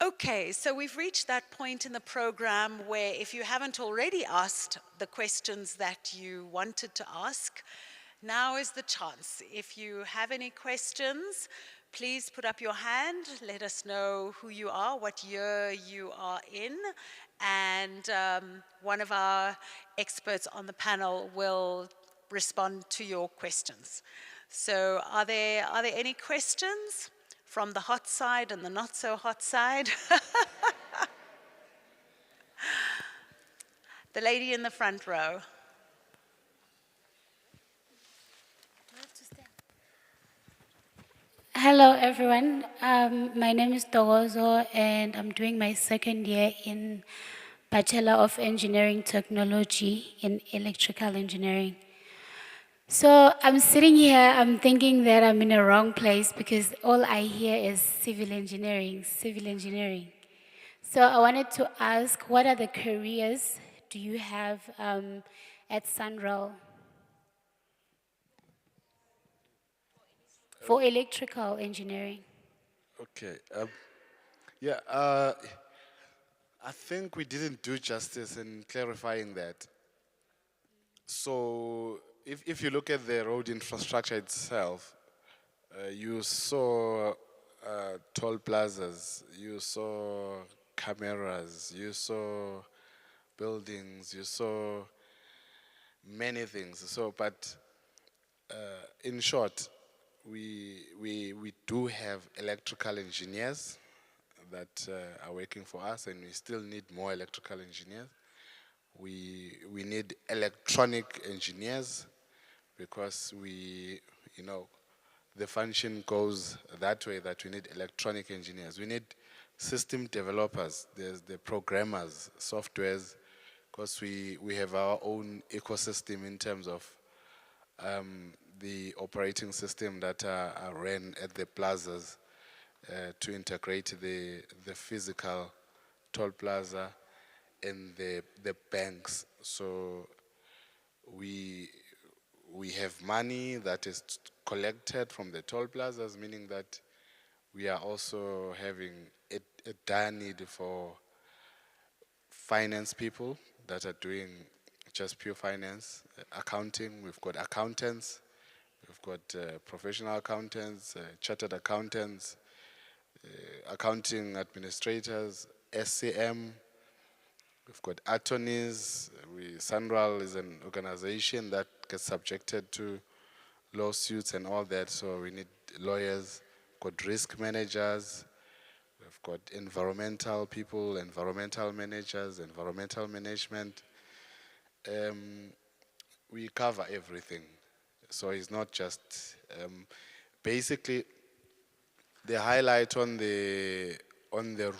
Okay, so we've reached that point in the program where if you haven't already asked the questions that you wanted to ask, now is the chance. If you have any questions, please put up your hand, let us know who you are, what year you are in, and one of our experts on the panel will respond to your questions. So are there any questions from the hot side and the not so hot side? The lady in the front row. Hello, everyone. My name is Togozo, and I'm doing my second year in Bachelor of Engineering Technology in Electrical Engineering. So I'm sitting here, I'm thinking that I'm in a wrong place because all I hear is civil engineering, civil engineering. So I wanted to ask, what are the careers do you have at SANRAL for electrical engineering? Okay. Yeah, I think we didn't do justice in clarifying that. So if you look at the road infrastructure itself, you saw toll plazas, you saw cameras, you saw buildings, you saw many things. So, but in short, we do have electrical engineers that are working for us, and we still need more electrical engineers. We need electronic engineers because the function goes that way, that we need electronic engineers. We need system developers, there's the programmers, softwares, because we have our own ecosystem in terms of the operating system that are ran at the plazas to integrate the physical toll plaza and the banks. So we have money that is collected from the toll plazas, meaning that we are also having a dire need for finance people that are doing just pure finance, accounting. We've got accountants, we've got professional accountants, chartered accountants, accounting administrators, SCM. We've got attorneys. SANRAL is an organization that gets subjected to lawsuits and all that, so we need lawyers. We've got risk managers. We've got environmental people, environmental managers, environmental management. We cover everything. So it's not just, basically, the highlight on the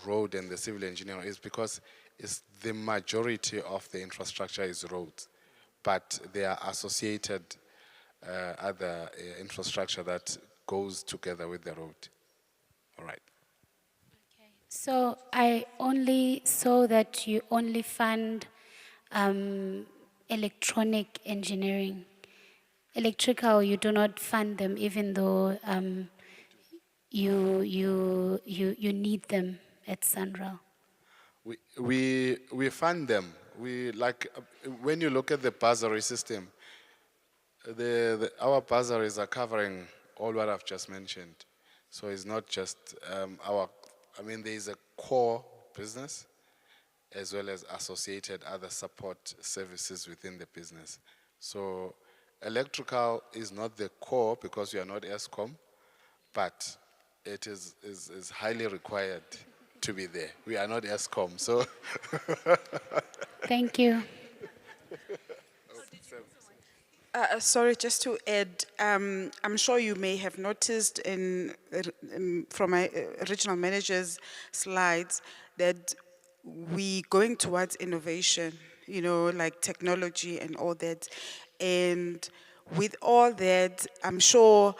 road and the civil engineering is because it's the majority of the infrastructure is roads, but there are associated other infrastructure that goes together with the road. All right. So I only saw that you only fund electronic engineering. Electrical, you do not fund them, even though you need them at SANRAL. We fund them. When you look at the bursary system, our bursaries are covering all what I've just mentioned. So it's not just there is a core business as well as associated other support services within the business. So electrical is not the core because we are not ESCOM, but it is highly required to be there. We are not ESCOM, so. Thank you. Sorry, just to add, I'm sure you may have noticed from my regional manager's slides that we going towards innovation, like technology and all that. And with all that, I'm sure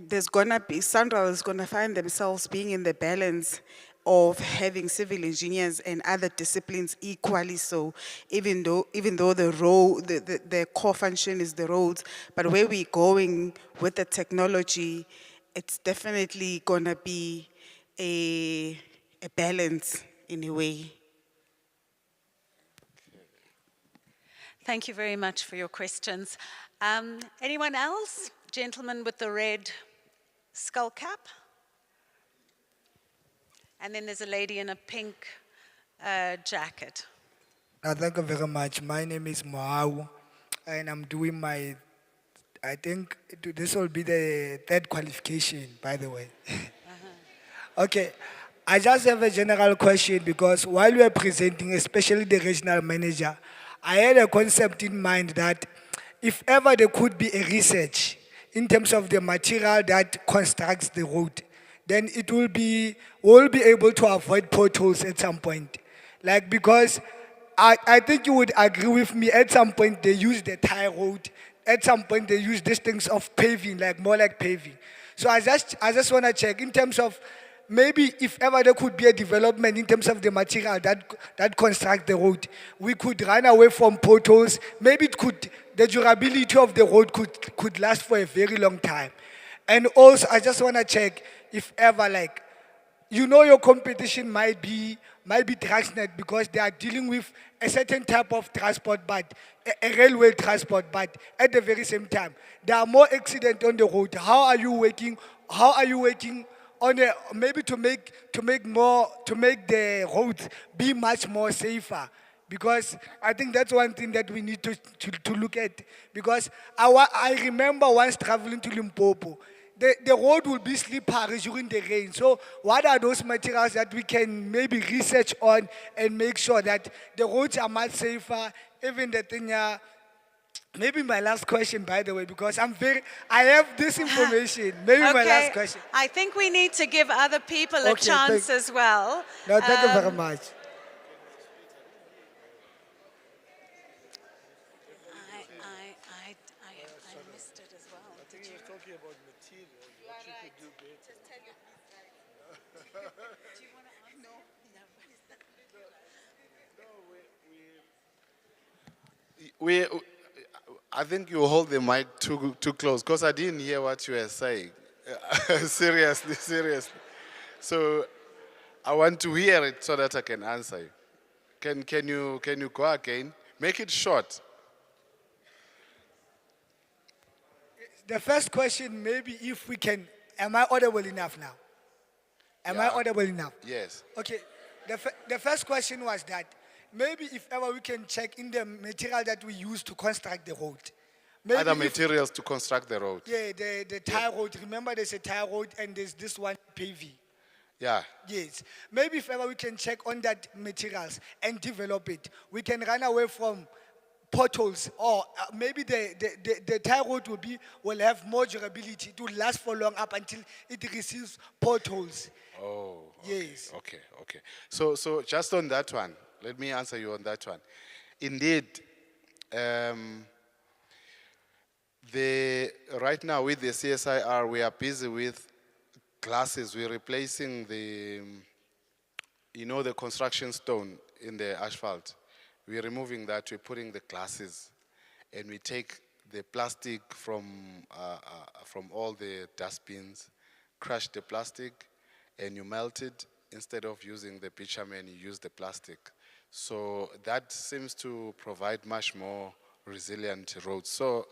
SANRAL is gonna find themselves being in the balance of having civil engineers and other disciplines equally so, even though the core function is the roads, but where we're going with the technology, it's definitely gonna be a balance in a way. Thank you very much for your questions. Anyone else? Gentleman with the red skull cap. And then there's a lady in a pink jacket. Thank you very much. My name is Moau, and I'm doing I think this will be the third qualification, by the way. Okay, I just have a general question because while we are presenting, especially the regional manager, I had a concept in mind that if ever there could be a research in terms of the material that constructs the road, then we'll be able to avoid potholes at some point. Like, because I think you would agree with me, at some point they use the tire road, at some point they use these things of paving, like more like paving. So I just want to check in terms of maybe if ever there could be a development in terms of the material that construct the road, we could run away from potholes. Maybe the durability of the road could last for a very long time. And also, I just want to check if ever, like, your competition might be Transnet because they are dealing with a certain type of transport, but a railway transport, but at the very same time, there are more accidents on the road. How are you working on maybe to make the roads be much more safer? Because I think that's one thing that we need to look at. Because I remember once traveling to Limpopo, the road will be slippery during the rain. So what are those materials that we can maybe research on and make sure that the roads are much safer? Even the thing, maybe my last question, by the way, because I have this information. Maybe my last question. I think we need to give other people a chance as well. No, thank you very much. I missed it as well. Did you? Talking about material, what you could do better. Do you want to ask? No. I think you hold the mic too close because I didn't hear what you were saying. Seriously. So I want to hear it so that I can answer you. Can you go again? Make it short. The first question, maybe if we can, am I audible enough now? Am I audible enough? Yes. Okay. The first question was that maybe if ever we can check in the material that we use to construct the road. Maybe Other materials to construct the road. Yeah, the tire road. Remember there's a tire road and there's this one paving. Yeah. Yes. Maybe if ever we can check on that materials and develop it, we can run away from potholes, or maybe the tire road will have more durability to last for long up until it receives potholes. Oh. Yes. Okay. So just on that one, let me answer you on that one. Indeed, right now with the CSIR, we are busy with glasses. We're replacing the construction stone in the asphalt. We're removing that, we're putting the glasses, and we take the plastic from all the dustbins, crush the plastic, and you melt it. Instead of using the bitumen, you use the plastic. So that seems to provide much more resilient roads. So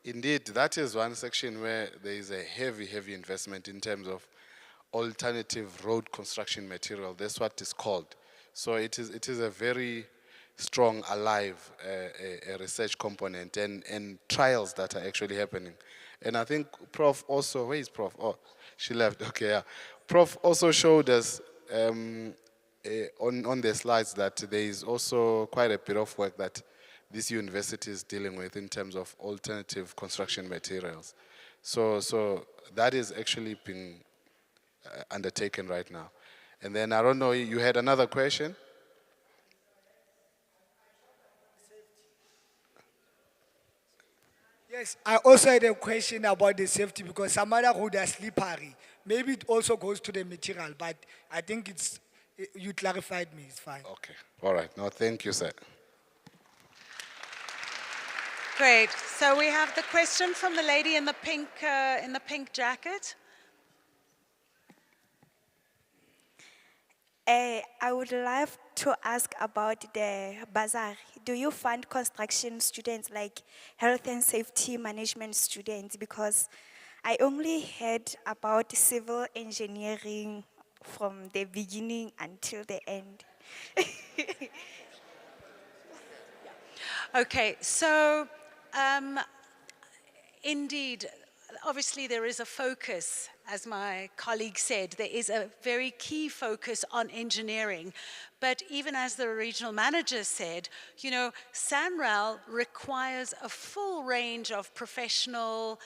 indeed, that is one section where there is a heavy investment in terms of alternative road construction material. That's what it's called. So it is a very strong, alive a research component and trials that are actually happening. And I think Prof also, where is Prof? Oh, she left, okay, yeah. Prof also showed us on the slides that there is also quite a bit of work that this university is dealing with in terms of alternative construction materials. So that is actually being undertaken right now. And then I don't know, you had another question? Yes, I also had a question about the safety because some other roads are slippery. Maybe it also goes to the material, but I think you clarified me, it's fine. Okay, all right. No, thank you, sir. Great. So we have the question from the lady in the pink jacket. I would love to ask about the bursary. Do you fund construction students like health and safety management students? Because I only heard about civil engineering from the beginning until the end. Okay, so indeed, obviously there is a focus, as my colleague said, there is a very key focus on engineering. But even as the regional manager said, you know, SANRAL requires a full range of professional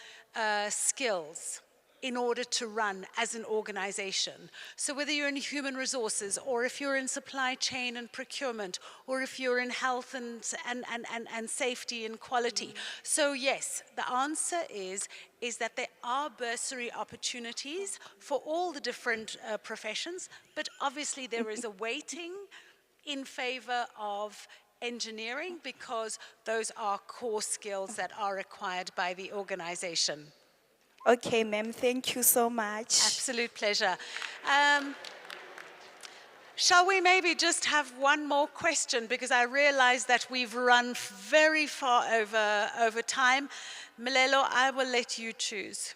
skills in order to run as an organization. So whether you're in human resources, or if you're in supply chain and procurement, or if you're in health and safety and quality. So yes, the answer is that there are bursary opportunities for all the different professions, but obviously there is a weighting in favor of engineering because those are core skills that are required by the organization. Okay, ma'am, thank you so much. Absolute pleasure. Shall we maybe just have one more question, because I realize that we've run very far over time. Milelo, I will let you choose.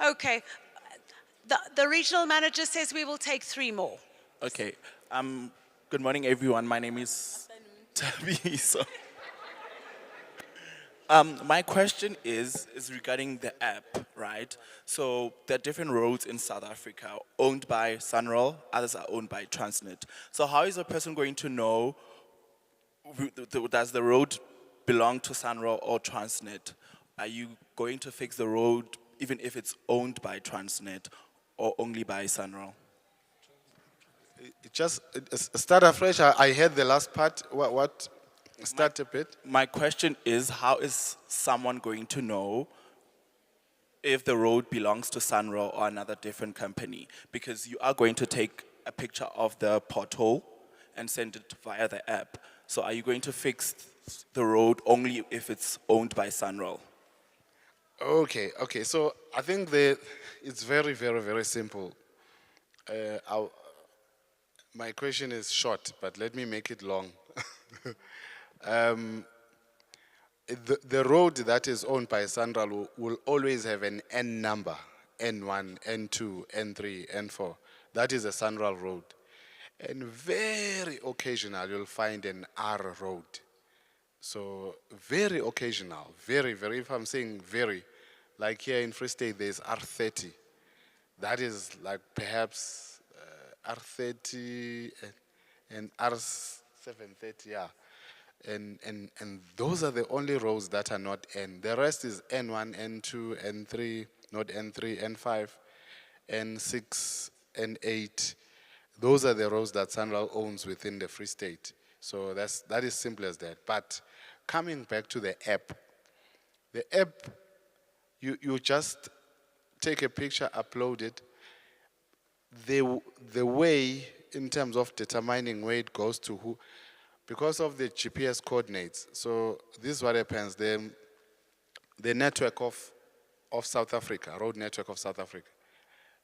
Okay. The regional manager says we will take 3 more. Okay. Good morning, everyone. My name is Tabi. So, my question is regarding the app, right? So there are different roads in South Africa owned by SANRAL, others are owned by Transnet. So how is a person going to know, does the road belong to SANRAL or Transnet? Are you going to fix the road even if it's owned by Transnet or only by SANRAL? Just start afresh. I heard the last part. What? Start a bit. My question is, how is someone going to know if the road belongs to SANRAL or another different company? Because you are going to take a picture of the pothole and send it via the app. So are you going to fix the road only if it's owned by SANRAL? Okay. So I think it's very, very, very simple. My question is short, but let me make it long. The road that is owned by SANRAL will always have an N number, N1, N2, N3, N4. That is a SANRAL road. And very occasional, you'll find an R road. So very occasional, very, very, if I'm saying very, like here in Free State, there's R30. That is like perhaps R30 and R730, yeah. And those are the only roads that are not N. The rest is N1, N2, N3, not N3, N5, N6, N8. Those are the roads that SANRAL owns within the Free State. So that is simple as that. But coming back to the app, you just take a picture, upload it. The way, in terms of determining where it goes to who, because of the GPS coordinates, so this is what happens. The network of South Africa, road network of South Africa,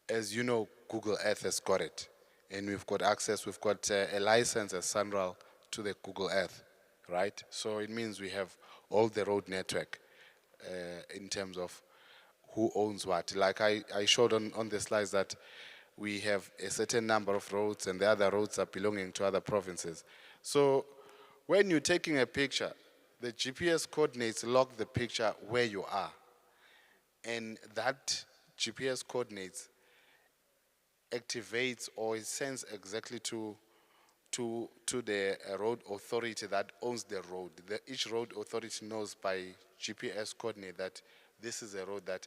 as you know, Google Earth has got it. And we've got access, we've got a license as SANRAL to the Google Earth, right? So it means we have all the road network in terms of who owns what. Like I showed on the slides that we have a certain number of roads and the other roads are belonging to other provinces. So when you're taking a picture, the GPS coordinates log the picture where you are. And that GPS coordinates activates or it sends exactly to the road authority that owns the road. Each road authority knows by GPS coordinate that this is a road that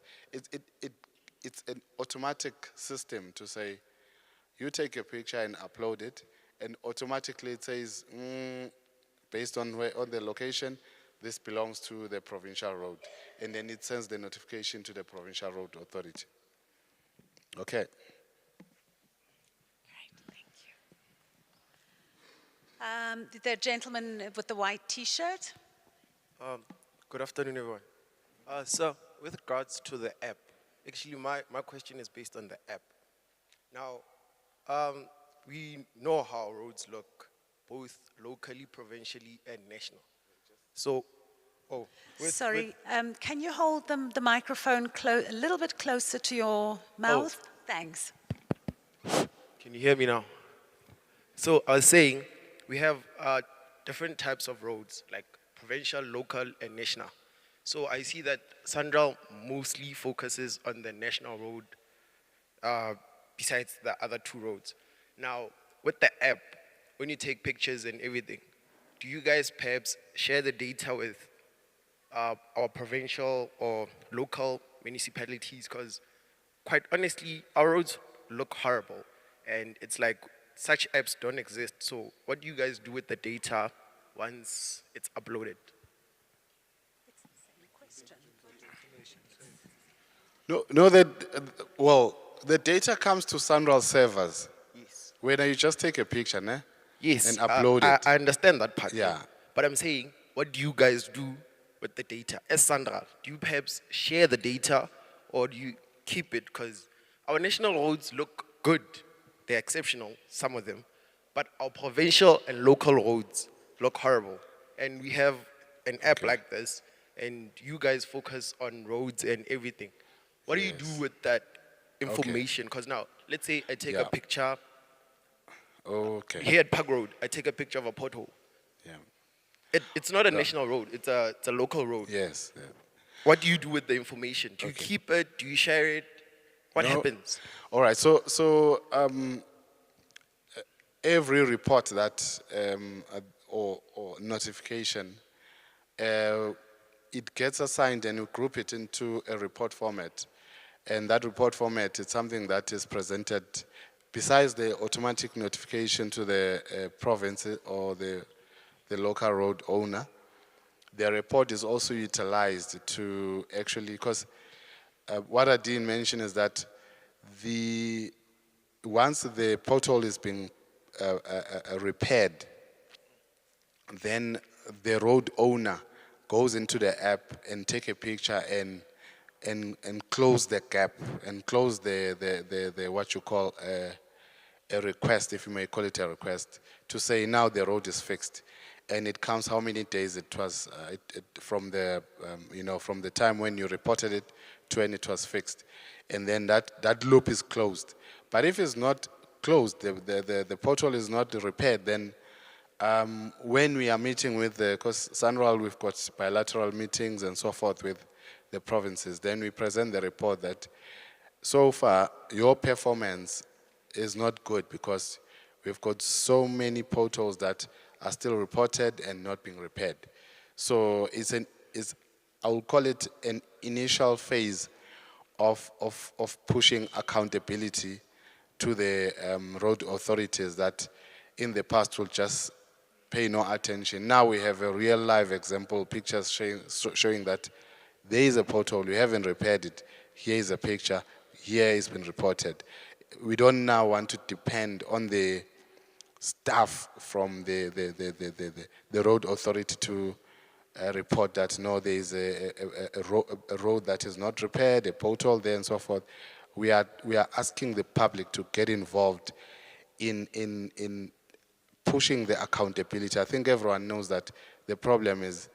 it's an automatic system to say, you take a picture and upload it, and automatically it says, based on the location, this belongs to the provincial road. And then it sends the notification to the provincial road authority. Okay. The gentleman with the white T-shirt. Good afternoon, everyone. So, with regards to the app, actually my question is based on the app. Now, we know how roads look, both locally, provincially, and national. So, Sorry, can you hold the microphone a little bit closer to your mouth? Thanks. Can you hear me now? So I was saying, we have different types of roads, like provincial, local, and national. So I see that SANRAL mostly focuses on the national road besides the other two roads. Now, with the app, when you take pictures and everything, do you guys perhaps share the data with our provincial or local municipalities? Because quite honestly, our roads look horrible. And it's like such apps don't exist. So what do you guys do with the data once it's uploaded? No, well, the data comes to SANRAL servers. Yes. When you just take a picture, ne? Yes, And upload it. I understand that part. Yeah. But I'm saying, what do you guys do with the data? As Sandra, do you perhaps share the data or do you keep it? Because our national roads look good. They're exceptional, some of them. But our provincial and local roads look horrible. And we have an app like this, and you guys focus on roads and everything. What do you do with that information? Because now, let's say I take a picture here at Pug Road. I take a picture of a pothole. Yeah. It's not a national road. It's a local road. Yes. Yeah. What do you do with the information? Do you keep it? Do you share it? What happens? All right. So every report that or notification, it gets assigned and you group it into a report format. And that report format is something that is presented besides the automatic notification to the province or the local road owner. The report is also utilized to actually, because what I didn't mention is that once the pothole is being repaired, then the road owner goes into the app and take a picture and close the gap and close the what you call a request, if you may call it a request, to say now the road is fixed, and it counts how many days it was from the from the time when you reported it to when it was fixed, and then that loop is closed. But if it's not closed, the portal is not repaired, then when we are meeting with because SANRAL, we've got bilateral meetings and so forth with the provinces, then we present the report that so far your performance is not good because we've got so many potholes that are still reported and not being repaired. So I will call it an initial phase of pushing accountability to the road authorities that in the past will just pay no attention. Now we have a real live example, pictures showing that there is a pothole, we haven't repaired it, here is a picture, here it's been reported. We don't now want to depend on the staff from the road authority to report that no, there is a road that is not repaired, a pothole there and so forth. We are asking the public to get involved in pushing the accountability. I think everyone knows that the problem is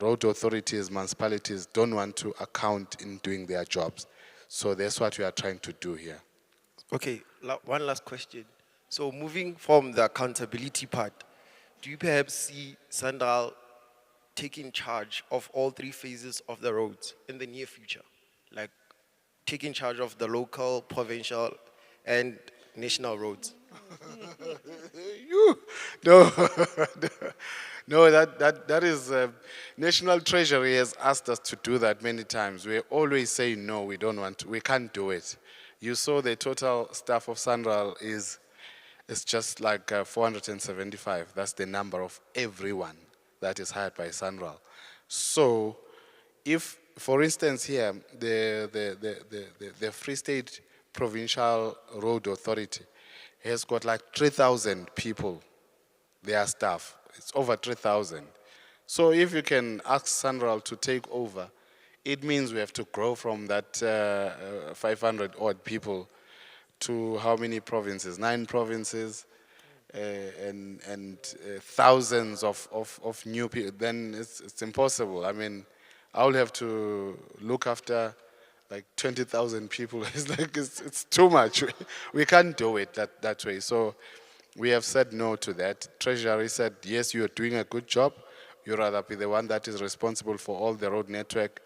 road authorities, municipalities don't want to account in doing their jobs. So that's what we are trying to do here. Okay, one last question. So moving from the accountability part, do you perhaps see SANRAL taking charge of all three phases of the roads in the near future? Like taking charge of the local, provincial, and national roads? No, that is, National Treasury has asked us to do that many times. We always say no, we don't want to, we can't do it. You saw the total staff of SANRAL is just like 475. That's the number of everyone that is hired by SANRAL. So if, for instance here, the Free State Provincial Road Authority has got like 3,000 people, their staff. It's over 3,000. So if you can ask SANRAL to take over, it means we have to grow from that 500 odd people to how many provinces? 9 provinces and thousands of new people. Then it's impossible. I mean, I will have to look after like 20,000 people. It's like, it's too much. We can't do it that way. So we have said no to that. Treasury said, yes, you are doing a good job. You rather be the one that is responsible for all the road network.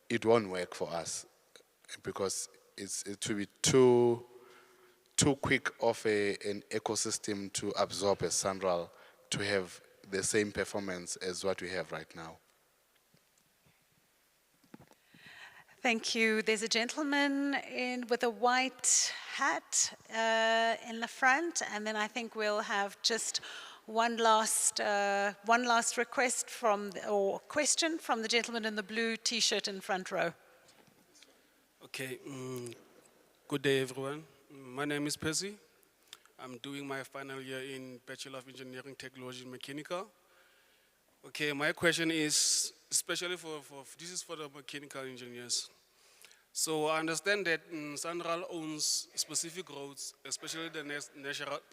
It won't work for us because it will be too quick of an ecosystem to absorb a SANRAL to have the same performance as what we have right now. Thank you. There's a gentleman with a white hat in the front, and then I think we'll have just one last request or question from the gentleman in the blue T-shirt in front row. Okay, good day everyone. My name is Percy. I'm doing my final year in Bachelor of Engineering Technology and Mechanical. Okay, my question is, especially this is for the mechanical engineers. So I understand that SANRAL owns specific roads, especially the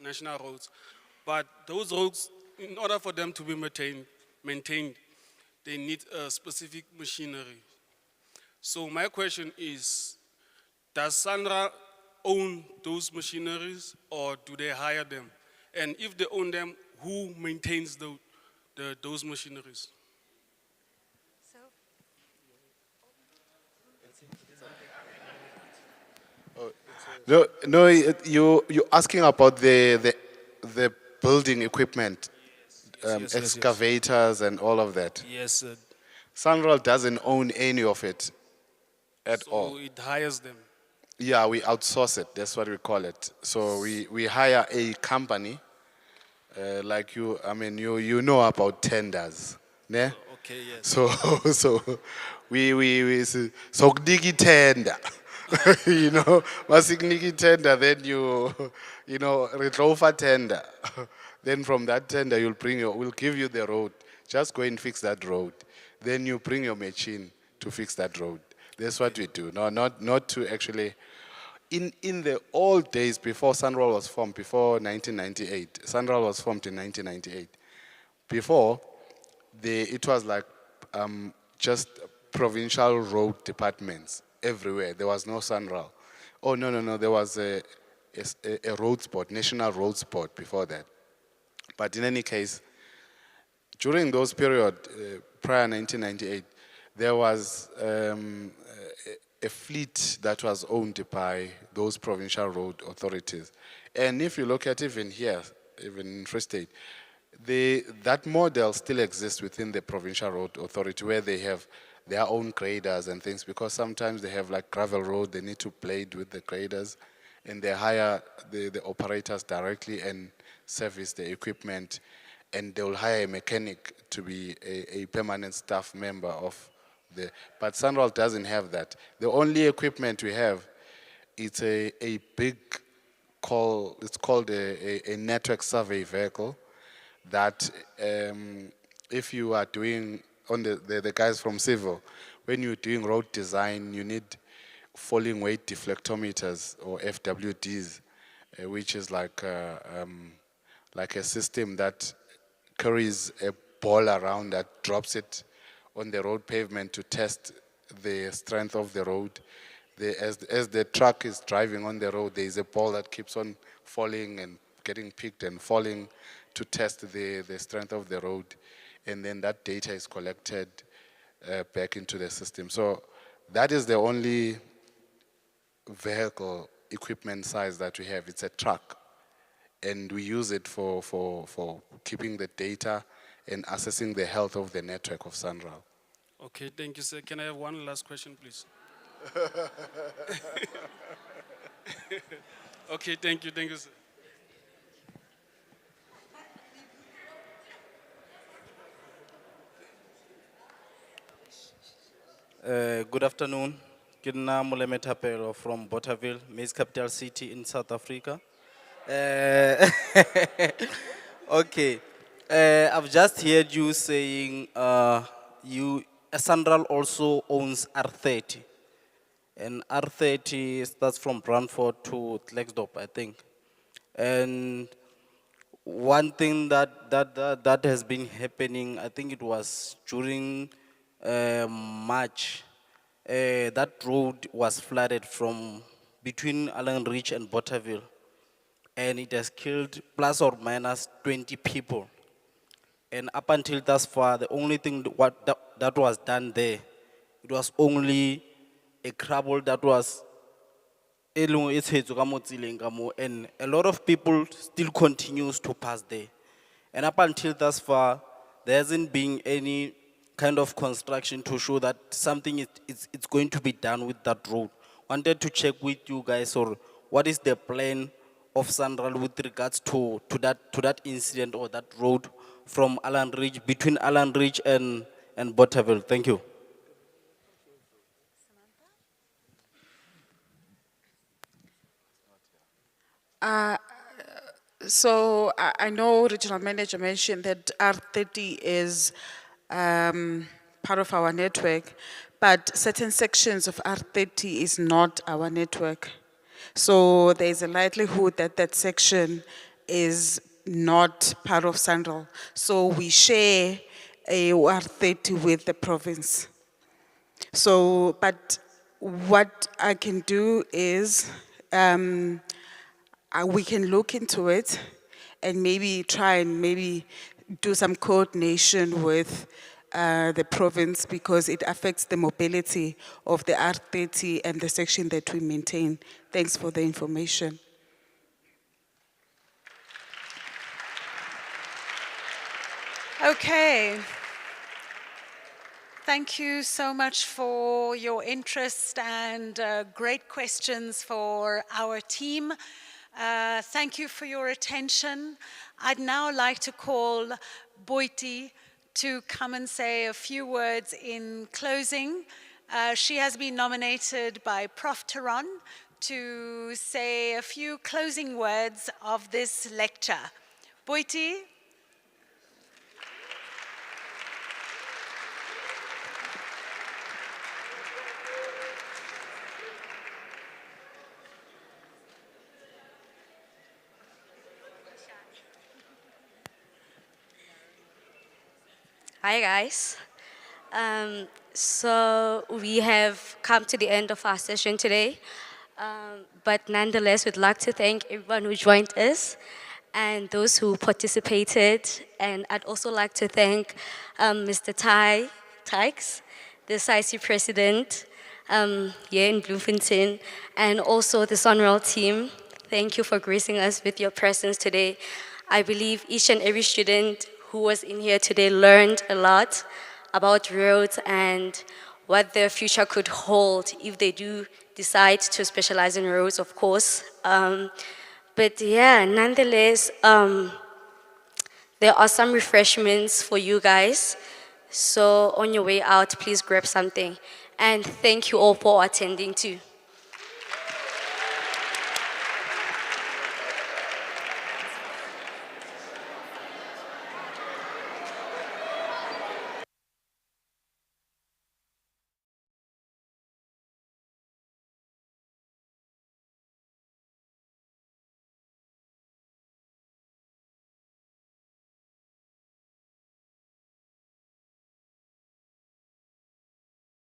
national roads. But those roads, in order for them to be maintained, they need a specific machinery. So my question is, does SANRAL own those machineries or do they hire them? And if they own them, who maintains those machineries? No, you're asking about the building equipment, Yes. excavators and all of that. Yes, sir. SANRAL doesn't own any of it at all. So it hires them. Yeah, we outsource it. That's what we call it. So we hire a company, like you. I mean, you know about tenders, ne? Okay, yes. So so digi tender, you know, masikniki tender. Then you know, retrofa tender. Then from that tender, we'll give you the road. Just go and fix that road. Then you bring your machine to fix that road. That's what we do. No, not to actually. In the old days before SANRAL was formed, before 1998, SANRAL was formed in 1998. Before, it was like just provincial road departments everywhere. There was no SANRAL. Oh, no, there was a road board, national road board before that. But in any case, during those period, prior 1998, there was a fleet that was owned by those provincial road authorities. And if you look at even here, even in Free State, that model still exists within the provincial road authority where they have their own graders and things, because sometimes they have like gravel road, they need to blade with the graders, and they hire the operators directly and service the equipment, and they'll hire a mechanic to be a permanent staff member of but SANRAL doesn't have that. The only equipment we have, it's a big it's called a network survey vehicle that if you are doing, on the guys from civil, when you're doing road design, you need falling weight deflectometers or FWDs, which is like a system that carries a ball around that drops it on the road pavement to test the strength of the road. As the truck is driving on the road, there is a ball that keeps on falling and getting picked and falling to test the strength of the road. And then that data is collected back into the system. So that is the only vehicle equipment size that we have. It's a truck. And we use it for keeping the data and assessing the health of the network of SANRAL. Okay, thank you, sir. Can I have one last question, please? Okay, thank you, sir. Good afternoon. Kidna Muleme Tapelo from Botterville, Maize Capital City in South Africa. Okay. I've just heard you saying SANRAL also owns R30. And R30 starts from Brantford to Klerksdorp, I think. And one thing that has been happening, I think it was during March, that road was flooded from between Allen Ridge and Botterville, and it has killed plus or minus 20 people. And up until thus far, the only thing that was done there, it was only a crabble that was and a lot of people still continues to pass there. And up until thus far, there hasn't been any kind of construction to show that something it's going to be done with that road. Wanted to check with you guys, or what is the plan of SANRAL with regards to that incident or that road from Allen Ridge, between Allen Ridge and Botterville. Thank you. So I know regional manager mentioned that R30 is part of our network, but certain sections of R30 is not our network. So there's a likelihood that that section is not part of SANRAL. So we share a R30 with the province. So, but what I can do is, we can look into it and maybe try and maybe do some coordination with the province, because it affects the mobility of the R30 and the section that we maintain. Thanks for the information. Okay. Thank you so much for your interest and great questions for our team. Thank you for your attention. I'd now like to call Boiti to come and say a few words in closing. She has been nominated by Prof. Taron to say a few closing words of this lecture. Boiti? Hi guys. So we have come to the end of our session today, but nonetheless we'd like to thank everyone who joined us and those who participated, and I'd also like to thank Mr. Tykes, the SAIC president here in Bloemfontein, and also the SANRAL team. Thank you for gracing us with your presence today. I believe each and every student who was in here today learned a lot about roads and what their future could hold if they do decide to specialize in roads, of course. But yeah, nonetheless, there are some refreshments for you guys. So on your way out, please grab something. And thank you all for attending too.